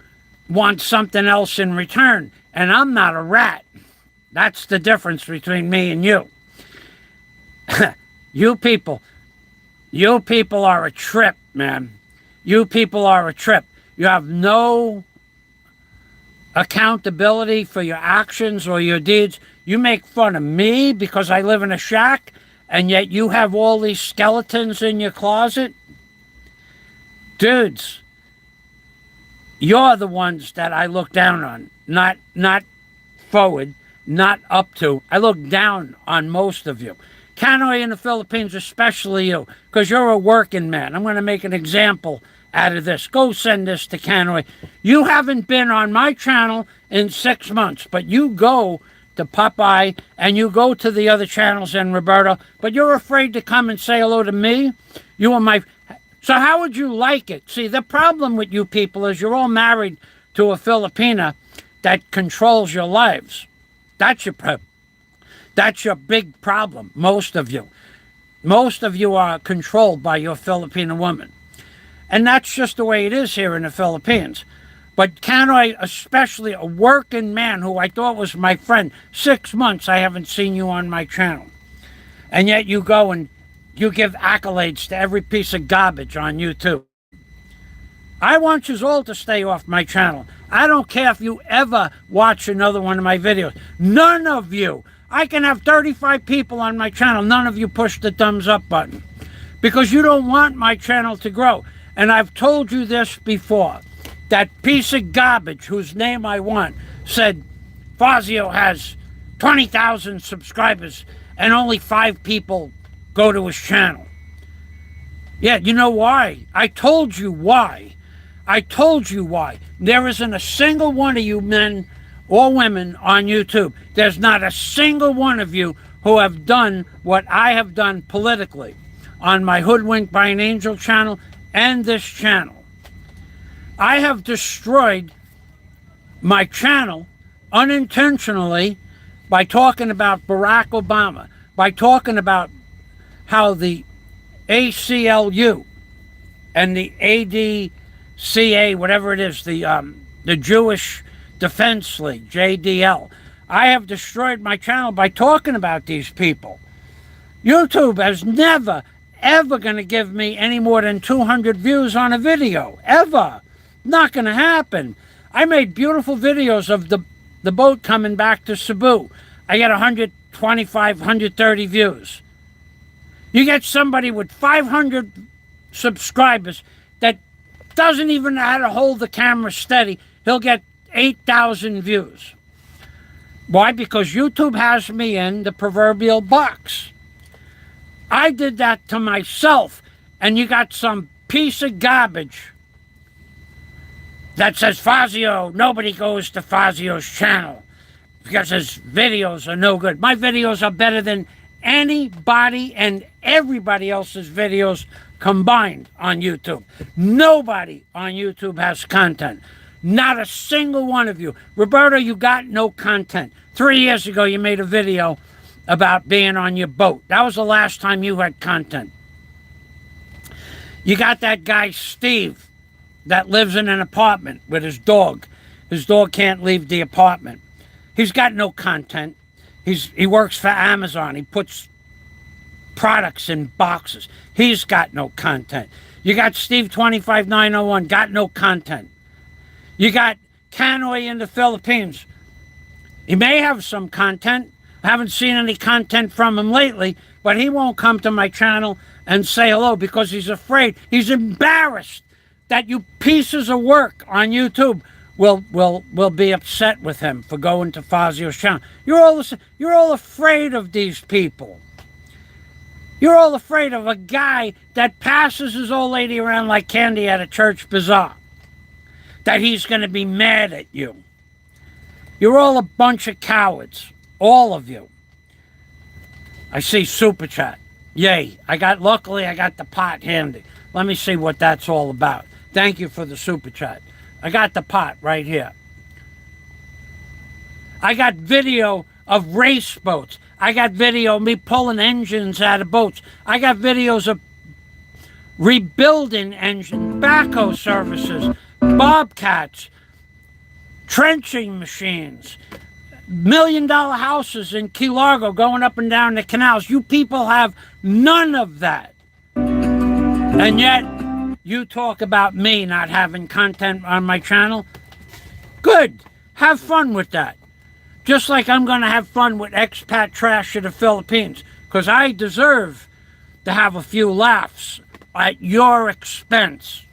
want something else in return, and I'm not a rat. That's the difference between me and you. You people are a trip, man. You people are a trip. You have no accountability for your actions or your deeds. You make fun of me because I live in a shack, and yet you have all these skeletons in your closet. Dudes, you're the ones that I look down on, not forward, not up to. I look down on most of you. Canoy in the Philippines, especially you, because you're a working man. I'm going to make an example out of this. Go send this to Canoy. You haven't been on my channel in 6 months, but you go to Popeye and you go to the other channels and Roberto, but you're afraid to come and say hello to me. You are my... So how would you like it? See, the problem with you people is you're all married to a Filipina that controls your lives. That's your big problem, most of you. Most of you are controlled by your Filipino woman. And that's just the way it is here in the Philippines. But Canoy, especially a working man who I thought was my friend, 6 months I haven't seen you on my channel. And yet you go and you give accolades to every piece of garbage on YouTube. I want you all to stay off my channel. I don't care if you ever watch another one of my videos. None of you. I can have 35 people on my channel. None of you push the thumbs up button because you don't want my channel to grow. And I've told you this before. That piece of garbage whose name I want said Fazio has 20,000 subscribers and only 5 people go to his channel. Yeah, you know why? I told you why. I told you why. There isn't a single one of you men or women on YouTube. There's not a single one of you who have done what I have done politically on my Hoodwinked by an Angel channel and this channel. I have destroyed my channel unintentionally by talking about Barack Obama, by talking about how the ACLU and the ADCA, whatever it is, the Jewish Defense League, JDL. I have destroyed my channel by talking about these people. YouTube has never, ever going to give me any more than 200 views on a video, ever. Not going to happen. I made beautiful videos of the boat coming back to Cebu. I get 125, 130 views. You get somebody with 500 subscribers that doesn't even know how to hold the camera steady. He'll get 8,000 views. Why? Because YouTube has me in the proverbial box. I did that to myself, and you got some piece of garbage that says Fazio, nobody goes to Fazio's channel because his videos are no good. My videos are better than anybody and everybody else's videos combined on YouTube. Nobody on YouTube has content. Not a single one of you. Roberto, you got no content. 3 years ago, you made a video about being on your boat. That was the last time you had content. You got that guy, Steve, that lives in an apartment with his dog. His dog can't leave the apartment. He's got no content. He works for Amazon. He puts products in boxes. He's got no content. You got Steve 25901, got no content. You got Canoy in the Philippines. He may have some content. I haven't seen any content from him lately, but he won't come to my channel and say hello because he's afraid. He's embarrassed that you pieces of work on YouTube will be upset with him for going to Fazio's channel. You're all afraid of these people. You're all afraid of a guy that passes his old lady around like candy at a church bazaar. That he's going to be mad at you. You're all a bunch of cowards. All of you. I see Super Chat. Yay. Luckily I got the pot handy. Let me see what that's all about. Thank you for the Super Chat. I got the pot right here. I got video of race boats. I got video of me pulling engines out of boats. I got videos of rebuilding engines, backhoe services, bobcats, trenching machines, $1 million houses in Key Largo going up and down the canals. You people have none of that. And yet, you talk about me not having content on my channel. Good. Have fun with that. Just like I'm going to have fun with expat trash in the Philippines. Because I deserve to have a few laughs at your expense.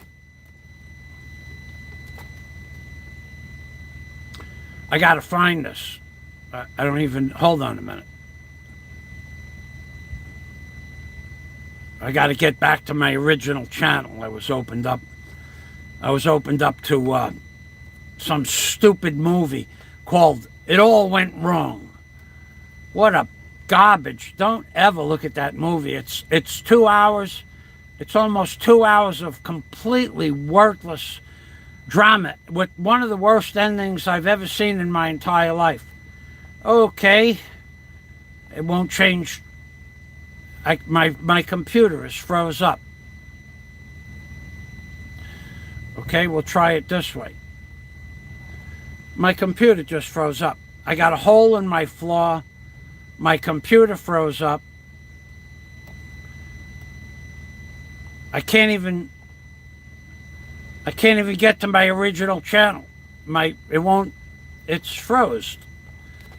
I got to find this. I don't even... Hold on a minute. I got to get back to my original channel. I was opened up to some stupid movie called It All Went Wrong. What a garbage. Don't ever look at that movie. It's 2 hours. It's almost 2 hours of completely worthless drama with one of the worst endings I've ever seen in my entire life. Okay. It won't change. My computer is froze up. Okay, we'll try it this way. My computer just froze up. I got a hole in my floor. My computer froze up. I can't even... I can't even get to my original channel. It's froze.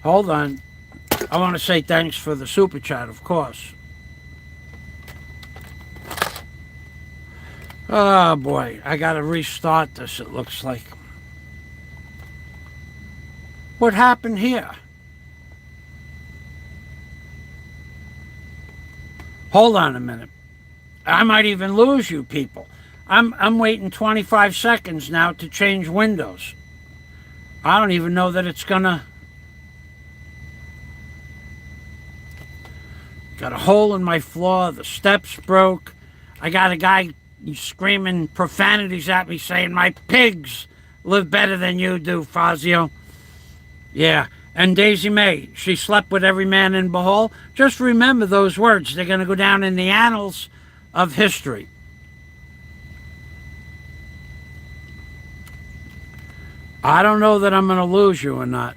Hold on. I want to say thanks for the super chat, of course. Oh boy, I gotta restart this, it looks like. What happened here? Hold on a minute. I might even lose you people. I'm waiting 25 seconds now to change windows. I don't even know that it's gonna... Got a hole in my floor, the steps broke. I got a guy screaming profanities at me saying my pigs live better than you do, Fazio. Yeah, and Daisy May, she slept with every man in Bohol. Just remember those words. They're going to go down in the annals of history. I don't know that I'm going to lose you or not.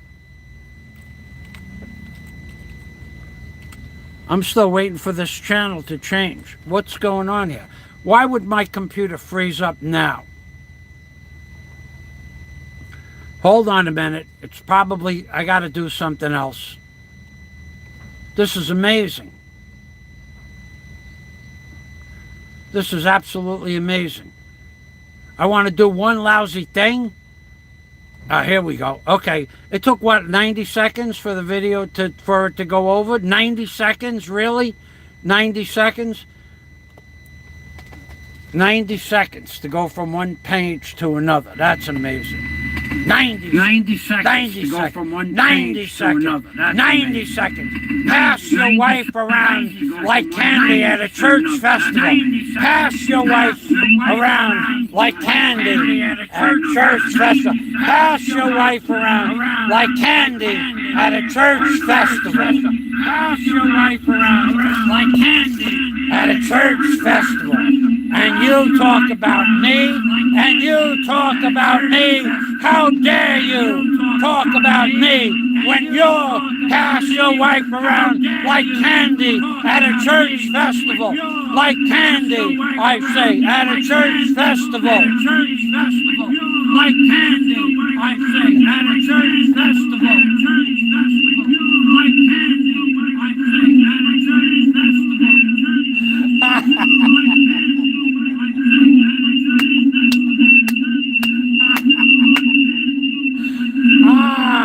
I'm still waiting for this channel to change. What's going on here? Why would my computer freeze up now? Hold on a minute. It's probably, I got to do something else. This is amazing. This is absolutely amazing. I want to do one lousy thing. Here we go. Okay. It took, what, 90 seconds for the video for it to go over? 90 seconds? Really? 90 seconds? 90 seconds to go from one page to another. That's amazing. 90 seconds to go from one page to another. 90 seconds. Pass your wife around like candy at a church festival. Pass your wife around like candy at a church festival. Pass your wife around like candy at a church festival. Pass your wife around like candy at a church festival. And you talk about me, and you talk about me. How dare you talk about me when you pass your wife around like candy at a church festival? Like candy, I say, at a church festival. Like candy, I say, at a church festival. Like candy, I say, at a church festival.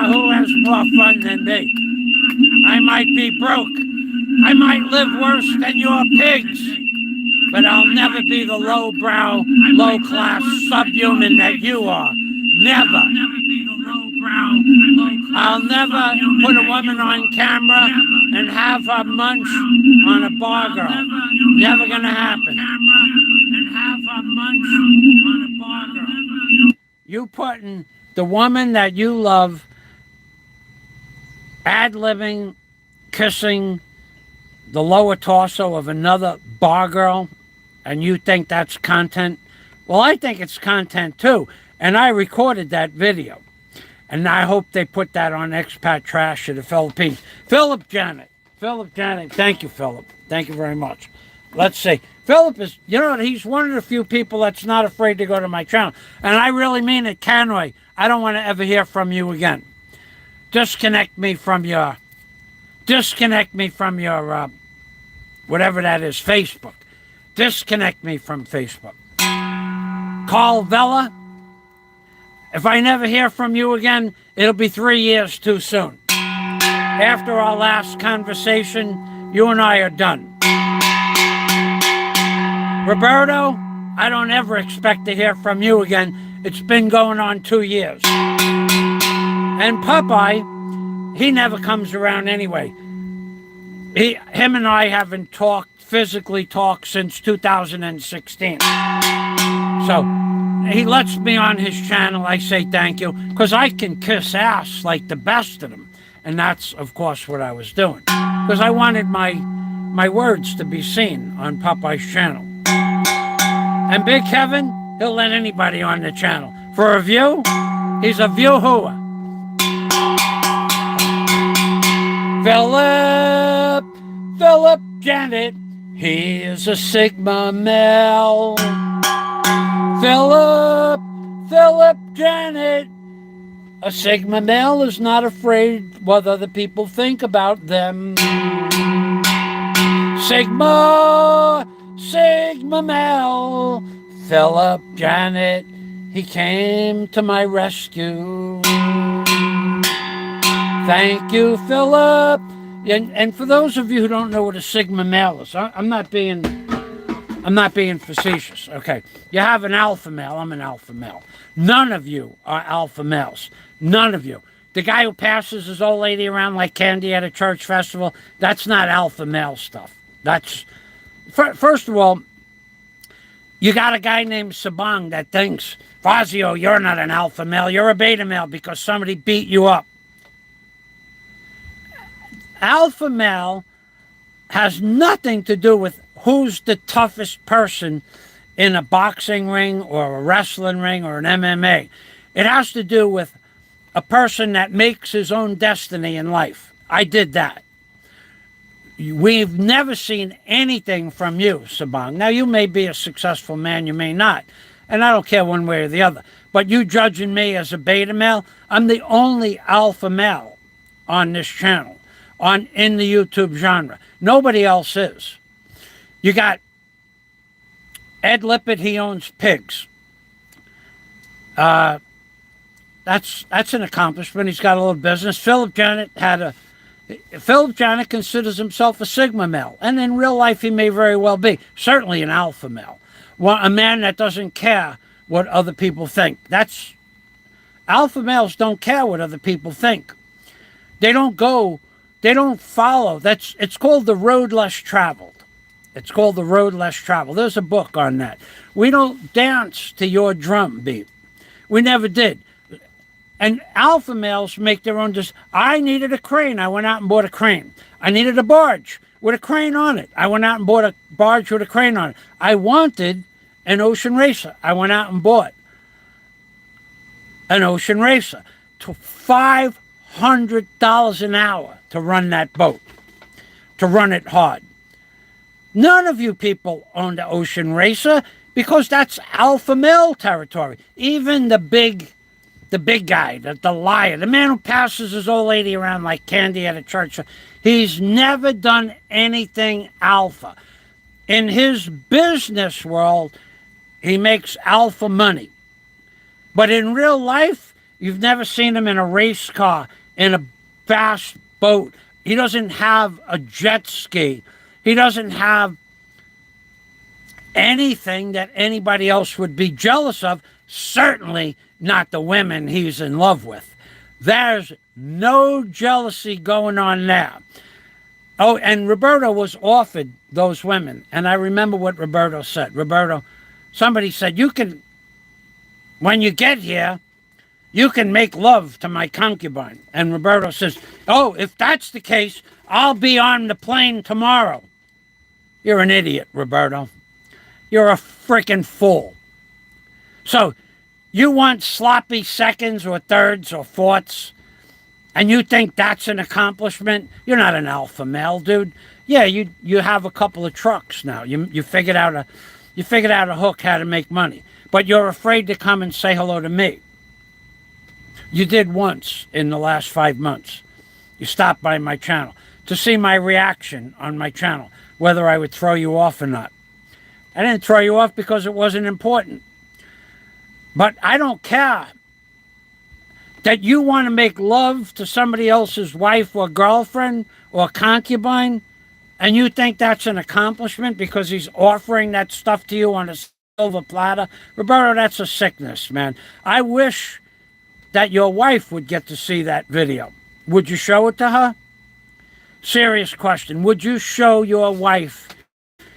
Who has more fun than me? I might be broke. I might live worse than your pigs. But I'll never be the lowbrow, low-class subhuman that you are. Never. I'll never put a woman on camera and have her munch on a bar girl. Never gonna happen. You putting the woman that you love ad-libbing, kissing the lower torso of another bar girl, and you think that's content? Well, I think it's content too, and I recorded that video. And I hope they put that on Expat Trash of the Philippines. Philip Janet, thank you, Philip. Thank you very much. Let's see. Philip is, he's one of the few people that's not afraid to go to my channel. And I really mean it, Canway. I don't want to ever hear from you again. Disconnect me from your, whatever that is, Facebook. Disconnect me from Facebook. Carl Vella, if I never hear from you again, it'll be 3 years too soon. After our last conversation, you and I are done. Roberto, I don't ever expect to hear from you again. It's been going on 2 years. And Popeye, he never comes around anyway. Him and I haven't physically talked since 2016. So he lets me on his channel. I say thank you, because I can kiss ass like the best of them. And that's, of course, what I was doing. Because I wanted my words to be seen on Popeye's channel. And Big Kevin, he'll let anybody on the channel. For a view, he's a view-hooer. Philip Janet, he is a Sigma male. Philip Janet. A Sigma male is not afraid what other people think about them. Sigma male. Philip Janet, he came to my rescue. Thank you, Philip. And for those of you who don't know what a Sigma male is, I'm not being facetious. Okay, you have an alpha male. I'm an alpha male. None of you are alpha males. None of you. The guy who passes his old lady around like candy at a church festival, that's not alpha male stuff. That's, first of all, you got a guy named Sabang that thinks, Fazio, you're not an alpha male, you're a beta male because somebody beat you up. Alpha male has nothing to do with who's the toughest person in a boxing ring or a wrestling ring or an MMA. It has to do with a person that makes his own destiny in life. I did that. We've never seen anything from you, Sabang. Now, you may be a successful man, you may not. And I don't care one way or the other. But you judging me as a beta male, I'm the only alpha male on this channel, in the YouTube genre. Nobody else is. You got Ed Lippert, he owns pigs. That's an accomplishment. He's got a little business. Philip Janet considers himself a Sigma male. And in real life, he may very well be. Certainly an alpha male. A man that doesn't care what other people think. Alpha males don't care what other people think. They don't follow. It's called the road less traveled. It's called the road less traveled. There's a book on that. We don't dance to your drum beat. We never did. And alpha males make their own decisions. I needed a crane. I went out and bought a crane. I needed a barge with a crane on it. I went out and bought a barge with a crane on it. I wanted an ocean racer. I went out and bought an ocean racer. To $500 an hour to run that boat, to run it hard. None of you people own the ocean racer because that's alpha male territory. Even the big guy, the liar, the man who passes his old lady around like candy at a church, he's never done anything alpha. In his business world, he makes alpha money. But in real life, you've never seen him in a race car, in a fast boat. He doesn't have a jet ski. He doesn't have anything that anybody else would be jealous of. Certainly not the women he's in love with. There's no jealousy going on there. Oh, and Roberto was offered those women. And I remember what Roberto said. Somebody said, when you get here, you can make love to my concubine. And Roberto says, oh, if that's the case, I'll be on the plane tomorrow. You're an idiot, Roberto. You're a freaking fool. So, you want sloppy seconds or thirds or fourths, and you think that's an accomplishment? You're not an alpha male, dude. Yeah, you have a couple of trucks now. You figured out a hook how to make money, but you're afraid to come and say hello to me. You did once in the last 5 months. You stopped by my channel to see my reaction on my channel, whether I would throw you off or not. I didn't throw you off because it wasn't important. But I don't care that you want to make love to somebody else's wife or girlfriend or concubine, and you think that's an accomplishment because he's offering that stuff to you on a silver platter. Roberto, that's a sickness, man. I wish that your wife would get to see that video. Would you show it to her? Serious question. Would you show your wife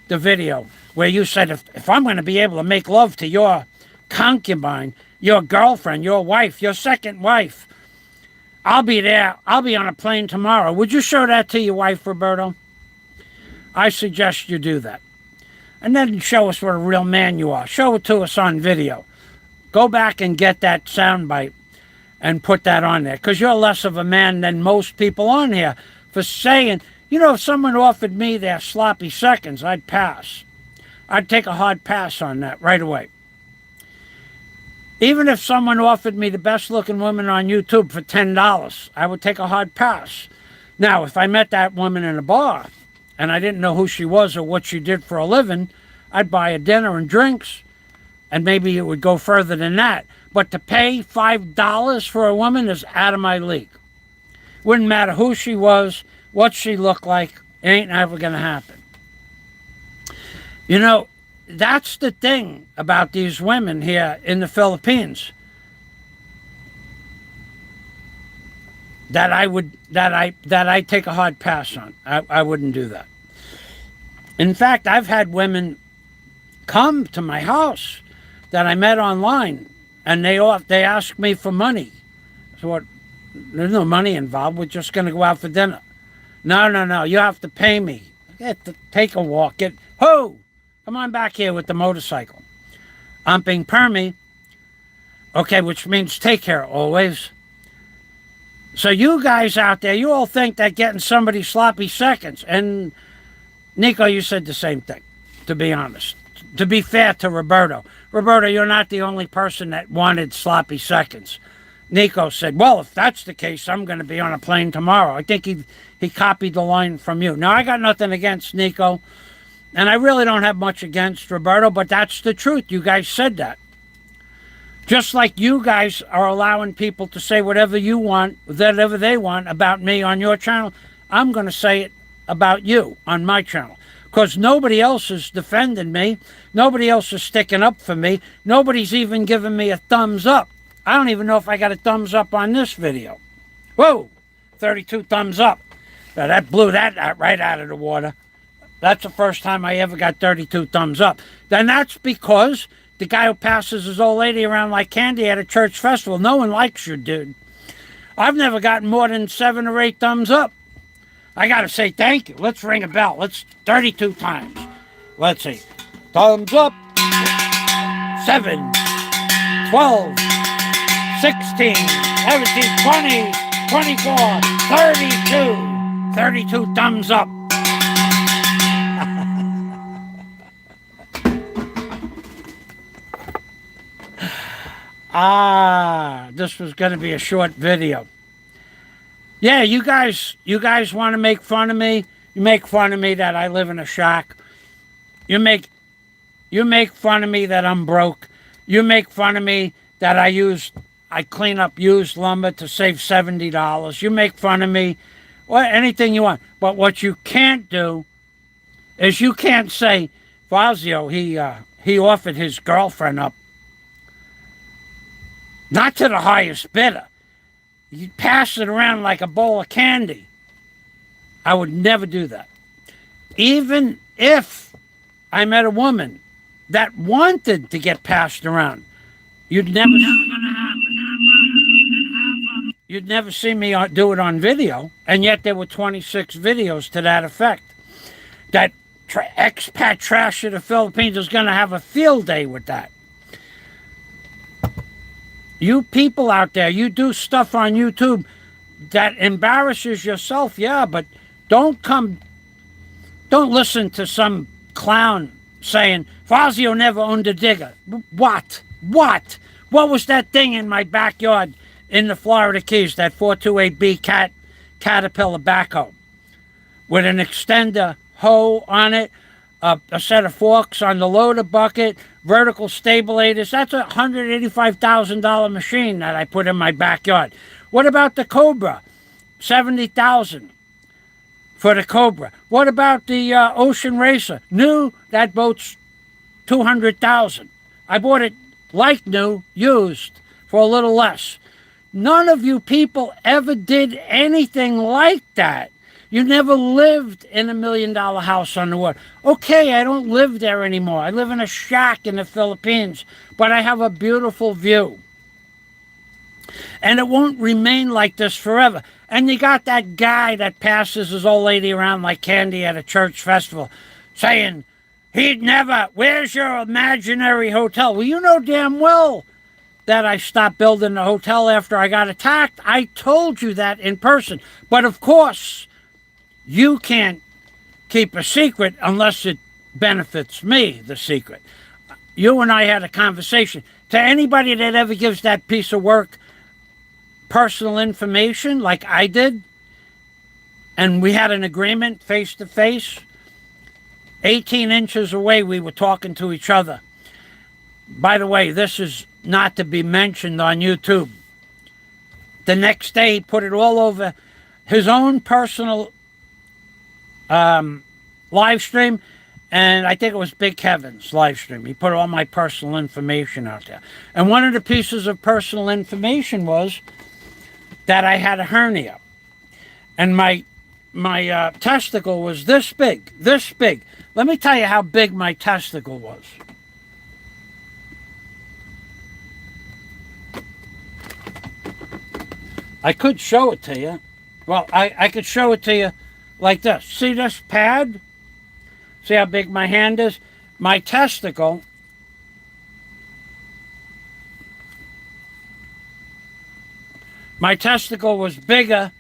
the video where you said, if I'm going to be able to make love to your concubine, your girlfriend, your wife, your second wife, I'll be there. I'll be on a plane tomorrow. Would you show that to your wife, Roberto? I suggest you do that. And then show us what a real man you are. Show it to us on video. Go back and get that soundbite and put that on there, because you're less of a man than most people on here for saying, if someone offered me their sloppy seconds, I'd pass. I'd take a hard pass on that right away. Even if someone offered me the best looking woman on YouTube for $10, I would take a hard pass. Now, if I met that woman in a bar and I didn't know who she was or what she did for a living, I'd buy her dinner and drinks, and maybe it would go further than that. But to pay $5 for a woman is out of my league. Wouldn't matter who she was, what she looked like, it ain't ever going to happen. You know, that's the thing about these women here in the Philippines that I take a hard pass on. I wouldn't do that. In fact, I've had women come to my house that I met online, and they ask me for money. So what? There's no money involved. We're just going to go out for dinner. No. You have to pay me. Take a walk. Come on back here with the motorcycle. I'm being permy. Okay, which means take care always. So you guys out there, you all think that getting somebody sloppy seconds. And Nico, you said the same thing, to be honest. To be fair to Roberto. Roberto, you're not the only person that wanted sloppy seconds. Nico said, well, if that's the case, I'm going to be on a plane tomorrow. I think he copied the line from you. Now, I got nothing against Nico, and I really don't have much against Roberto, but that's the truth. You guys said that. Just like you guys are allowing people to say whatever you want, whatever they want about me on your channel, I'm going to say it about you on my channel. Because nobody else is defending me. Nobody else is sticking up for me. Nobody's even giving me a thumbs up. I don't even know if I got a thumbs up on this video. Whoa, 32 thumbs up. Now that blew that right out of the water. That's the first time I ever got 32 thumbs up. Then that's because the guy who passes his old lady around like candy at a church festival, no one likes you, dude. I've never gotten more than 7 or 8 thumbs up. I got to say thank you. Let's ring a bell. Let's 32 times. Let's see. Thumbs up. 7, 12, 16, 17, 20, 24, 32. 32 thumbs up. This was going to be a short video. Yeah, you guys want to make fun of me. You make fun of me that I live in a shack. You make fun of me that I'm broke. You make fun of me that I clean up used lumber to save $70. You make fun of me, well, anything you want. But what you can't do is you can't say, Fazio, he offered his girlfriend up. Not to the highest bidder. You pass it around like a bowl of candy. I would never do that. Even if I met a woman that wanted to get passed around, you'd never see me do it on video, and yet there were 26 videos to that effect. That expat trash of the Philippines is going to have a field day with that. You people out there, you do stuff on YouTube that embarrasses yourself, yeah, but don't listen to some clown saying, Fazio never owned a digger. What? What was that thing in my backyard in the Florida Keys, that 428B Caterpillar backhoe with an extender hoe on it, a set of forks on the loader bucket, vertical stabilators? That's a $185,000 machine that I put in my backyard. What about the Cobra? $70,000 for the Cobra. What about the Ocean Racer? New, that boat's $200,000. I bought it like new, used, for a little less. None of you people ever did anything like that. You never lived in $1 million house on the water. Okay, I don't live there anymore. I live in a shack in the Philippines, but I have a beautiful view. And it won't remain like this forever. And you got that guy that passes his old lady around like candy at a church festival saying, he'd never, where's your imaginary hotel? Well, you know damn well that I stopped building the hotel after I got attacked. I told you that in person. But of course, you can't keep a secret unless it benefits me, the secret. You and I had a conversation. to anybody that ever gives that piece of work personal information like I did, and we had an agreement face to face, 18 inches away we were talking to each other. By the way, this is not to be mentioned on YouTube. The next day he put it all over his own personal live stream, and I think it was Big Kevin's live stream. He put all my personal information out there. And one of the pieces of personal information was that I had a hernia. And my testicle was this big, this big. Let me tell you how big my testicle was. I could show it to you. Well, I could show it to you like this. See this pad? See how big my hand is? My testicle was bigger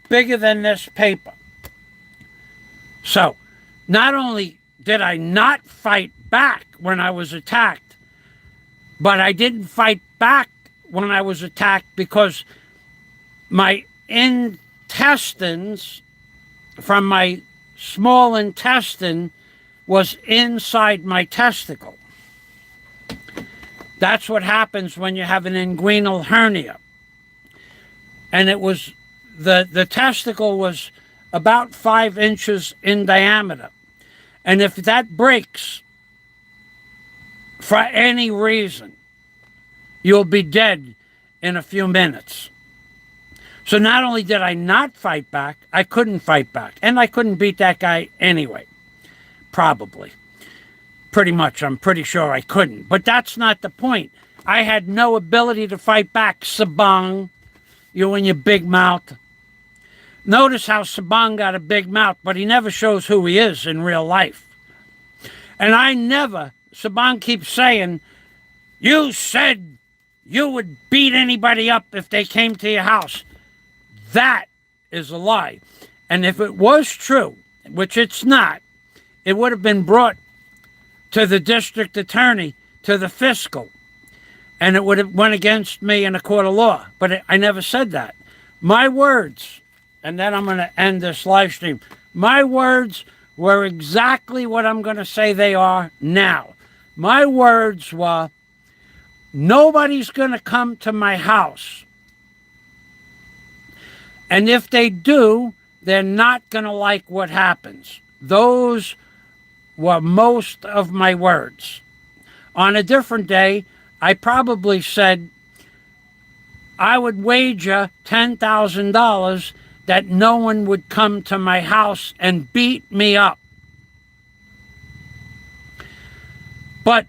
bigger than this paper. So, not only did I not fight back when I was attacked, but I didn't fight back when I was attacked because my intestines from my small intestine was inside my testicle. That's what happens when you have an inguinal hernia. And it was, the testicle was about 5 inches in diameter. And if that breaks for any reason, you'll be dead in a few minutes. So not only did I not fight back, I couldn't fight back. And I couldn't beat that guy anyway. Probably. Pretty much, I'm pretty sure I couldn't. But that's not the point. I had no ability to fight back, Sabang. You and your big mouth. Notice how Sabang got a big mouth, but he never shows who he is in real life. And Sabang keeps saying, you said you would beat anybody up if they came to your house. That is a lie. And if it was true, which it's not, it would have been brought to the district attorney, to the fiscal, and it would have went against me in a court of law. But I never said that. My words, and then I'm going to end this live stream, my words were exactly what I'm going to say they are now. My words were, nobody's going to come to my house. And if they do, they're not going to like what happens. Those were most of my words. On a different day, I probably said I would wager $10,000 that no one would come to my house and beat me up. But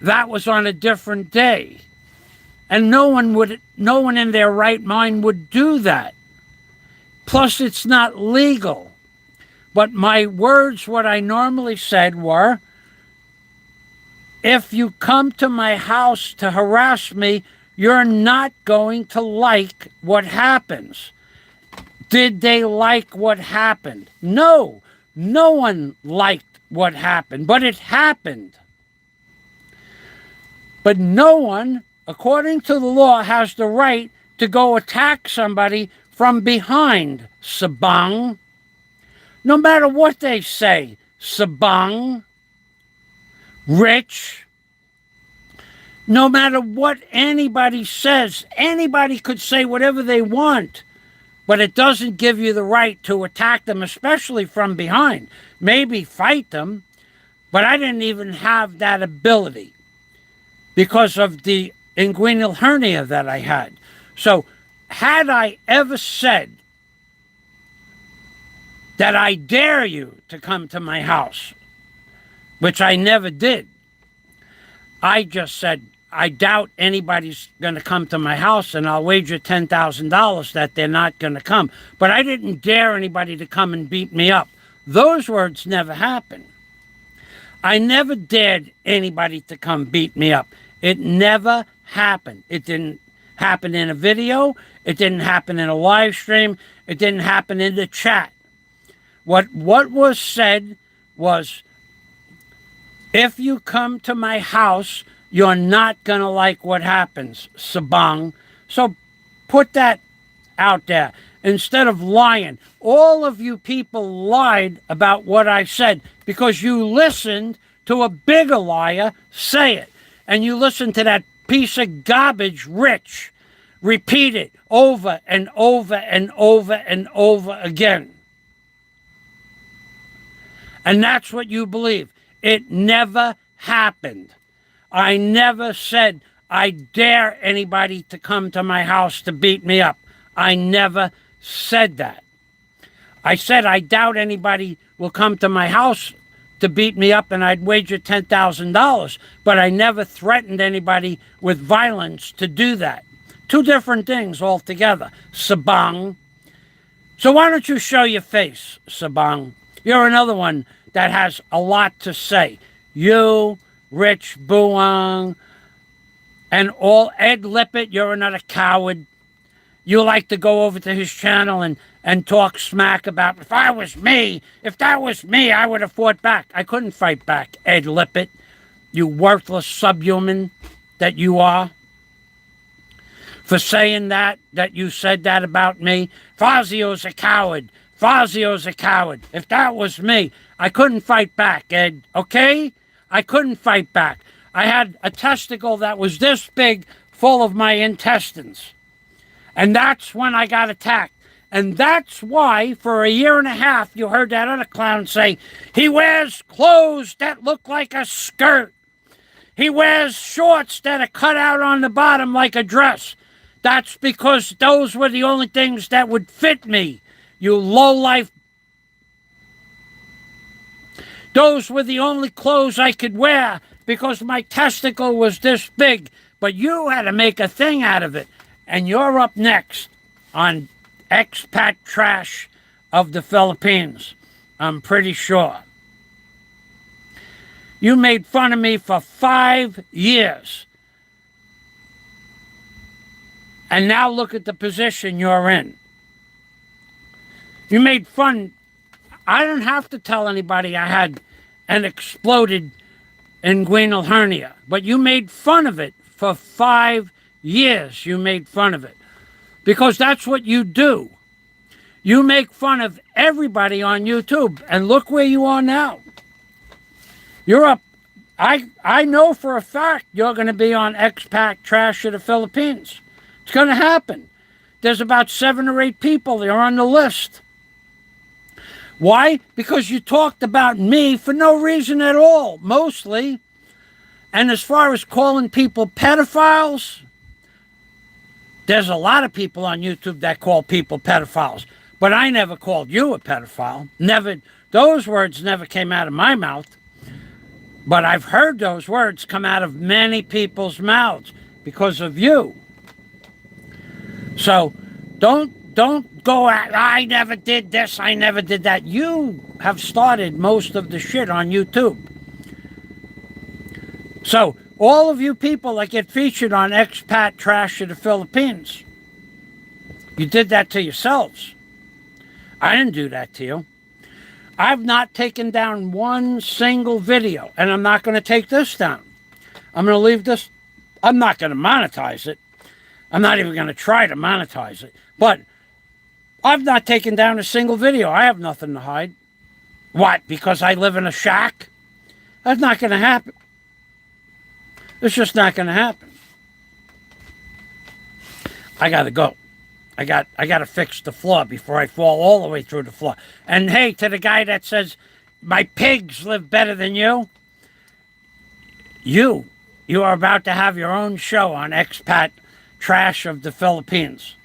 that was on a different day. And no one in their right mind would do that. Plus, it's not legal. But my words, what I normally said were, if you come to my house to harass me, you're not going to like what happens. Did they like what happened? No, no one liked what happened, but it happened. But no one, according to the law, has the right to go attack somebody from behind, Sabang. No matter what they say, Sabang, Rich, no matter what anybody says, anybody could say whatever they want, but it doesn't give you the right to attack them, especially from behind. Maybe fight them, but I didn't even have that ability because of the inguinal hernia that I had. So had I ever said that I dare you to come to my house, which I never did, I just said, I doubt anybody's going to come to my house, and I'll wager $10,000 that they're not going to come. But I didn't dare anybody to come and beat me up. Those words never happened. I never dared anybody to come beat me up. It never happened. It didn't happen in a video. It didn't happen in a live stream. It didn't happen in the chat. What was said was, if you come to my house, you're not going to like what happens, Sabang. So put that out there. Instead of lying, all of you people lied about what I said because you listened to a bigger liar say it. And you listened to that piece of garbage, Rich, repeat it over and over and over and over again. And that's what you believe. It never happened. I never said I dare anybody to come to my house to beat me up. I never said that. I said I doubt anybody will come to my house to beat me up, and I'd wager $10,000. But I never threatened anybody with violence to do that. Two different things altogether, Sabang. So why don't you show your face, Sabang? You're another one that has a lot to say. You, Rich Buang, and all Ed Lippert, you're another coward. You like to go over to his channel and talk smack about, if that was me, I would have fought back. I couldn't fight back, Ed Lippert, you worthless subhuman that you are. For saying that you said that about me. Fazio's a coward. Fazio's a coward. If that was me, I couldn't fight back, Ed, okay? I couldn't fight back. I had a testicle that was this big, full of my intestines. And that's when I got attacked. And that's why, for a year and a half, you heard that other clown say, he wears clothes that look like a skirt. He wears shorts that are cut out on the bottom like a dress. That's because those were the only things that would fit me, you lowlife. Those were the only clothes I could wear because my testicle was this big. But you had to make a thing out of it. And you're up next on Expat Trash of the Philippines, I'm pretty sure. You made fun of me for 5 years. And now look at the position you're in. You made fun. I don't have to tell anybody I had an exploded inguinal hernia, but you made fun of it for 5 years. You made fun of it because that's what you do. You make fun of everybody on YouTube, and look where you are now. You're up. I know for a fact you're going to be on Expat Trash of the Philippines. It's going to happen. There's about 7 or 8 people that are on the list. Why? Because you talked about me for no reason at all, mostly. And as far as calling people pedophiles, there's a lot of people on YouTube that call people pedophiles. But I never called you a pedophile. Never. Those words never came out of my mouth. But I've heard those words come out of many people's mouths because of you. So don't go at, I never did this, I never did that. You have started most of the shit on YouTube. So all of you people that get featured on Expat Trash of the Philippines, you did that to yourselves. I didn't do that to you. I've not taken down one single video, and I'm not going to take this down. I'm going to leave this. I'm not going to monetize it. I'm not even going to try to monetize it. But I've not taken down a single video. I have nothing to hide. What? Because I live in a shack? That's not going to happen. It's just not going to happen. I got to go. I got to fix the floor before I fall all the way through the floor. And hey, to the guy that says my pigs live better than you, you are about to have your own show on Expat Trash of the Philippines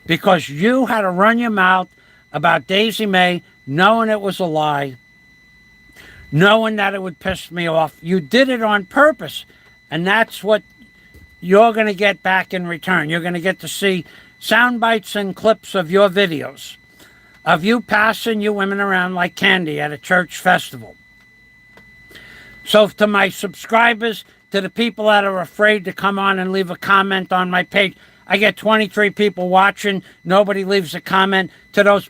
because you had to run your mouth about Daisy May, knowing it was a lie, knowing that it would piss me off. You did it on purpose, and that's what you're going to get back in return. You're going to get to see sound bites and clips of your videos, of you passing you women around like candy at a church festival. So to my subscribers, to the people that are afraid to come on and leave a comment on my page, I get 23 people watching. Nobody leaves a comment. To those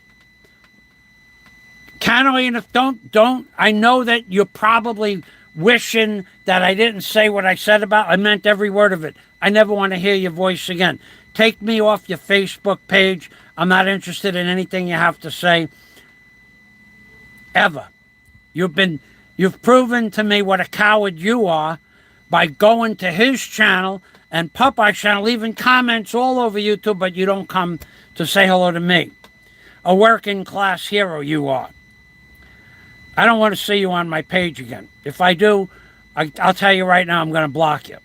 don't. I know that you're probably wishing that I didn't say what I said about. I meant every word of it. I never want to hear your voice again. Take me off your Facebook page. I'm not interested in anything you have to say. Ever. You've proven to me what a coward you are by going to his channel and Popeye's channel, leaving comments all over YouTube, but you don't come to say hello to me. A working class hero you are. I don't want to see you on my page again. If I do, I'll tell you right now, I'm going to block you.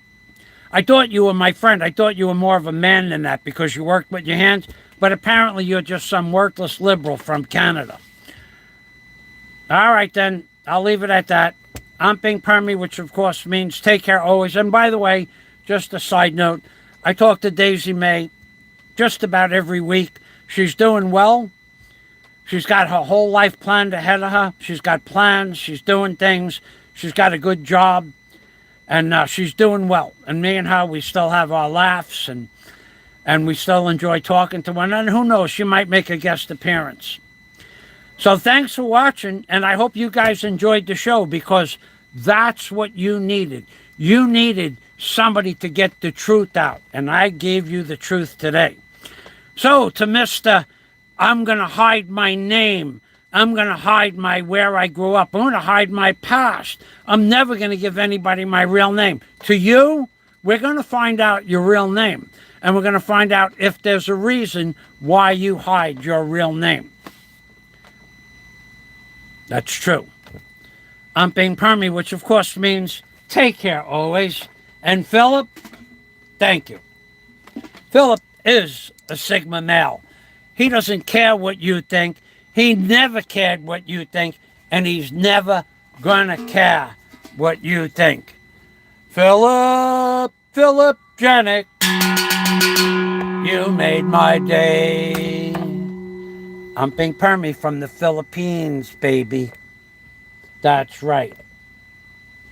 I thought you were my friend. I thought you were more of a man than that because you worked with your hands, but apparently you're just some worthless liberal from Canada. All right, then. I'll leave it at that. I'm being permy, which of course means take care always. And by the way, just a side note, I talk to Daisy May just about every week. She's doing well. She's got her whole life planned ahead of her. She's got plans. She's doing things. She's got a good job. And she's doing well. And me and her, we still have our laughs. And we still enjoy talking to one another. And who knows, she might make a guest appearance. So thanks for watching, and I hope you guys enjoyed the show because that's what you needed. You needed somebody to get the truth out, and I gave you the truth today. So to Mr. I'm going to hide my name. I'm going to hide where I grew up. I'm going to hide my past. I'm never going to give anybody my real name. To you, we're going to find out your real name, and we're going to find out if there's a reason why you hide your real name. That's true. I'm being permy, which of course means take care always. And Philip, thank you. Philip is a Sigma male. He doesn't care what you think. He never cared what you think. And he's never gonna care what you think. Philip Janik, you made my day. I'm being permy from the Philippines, baby. That's right.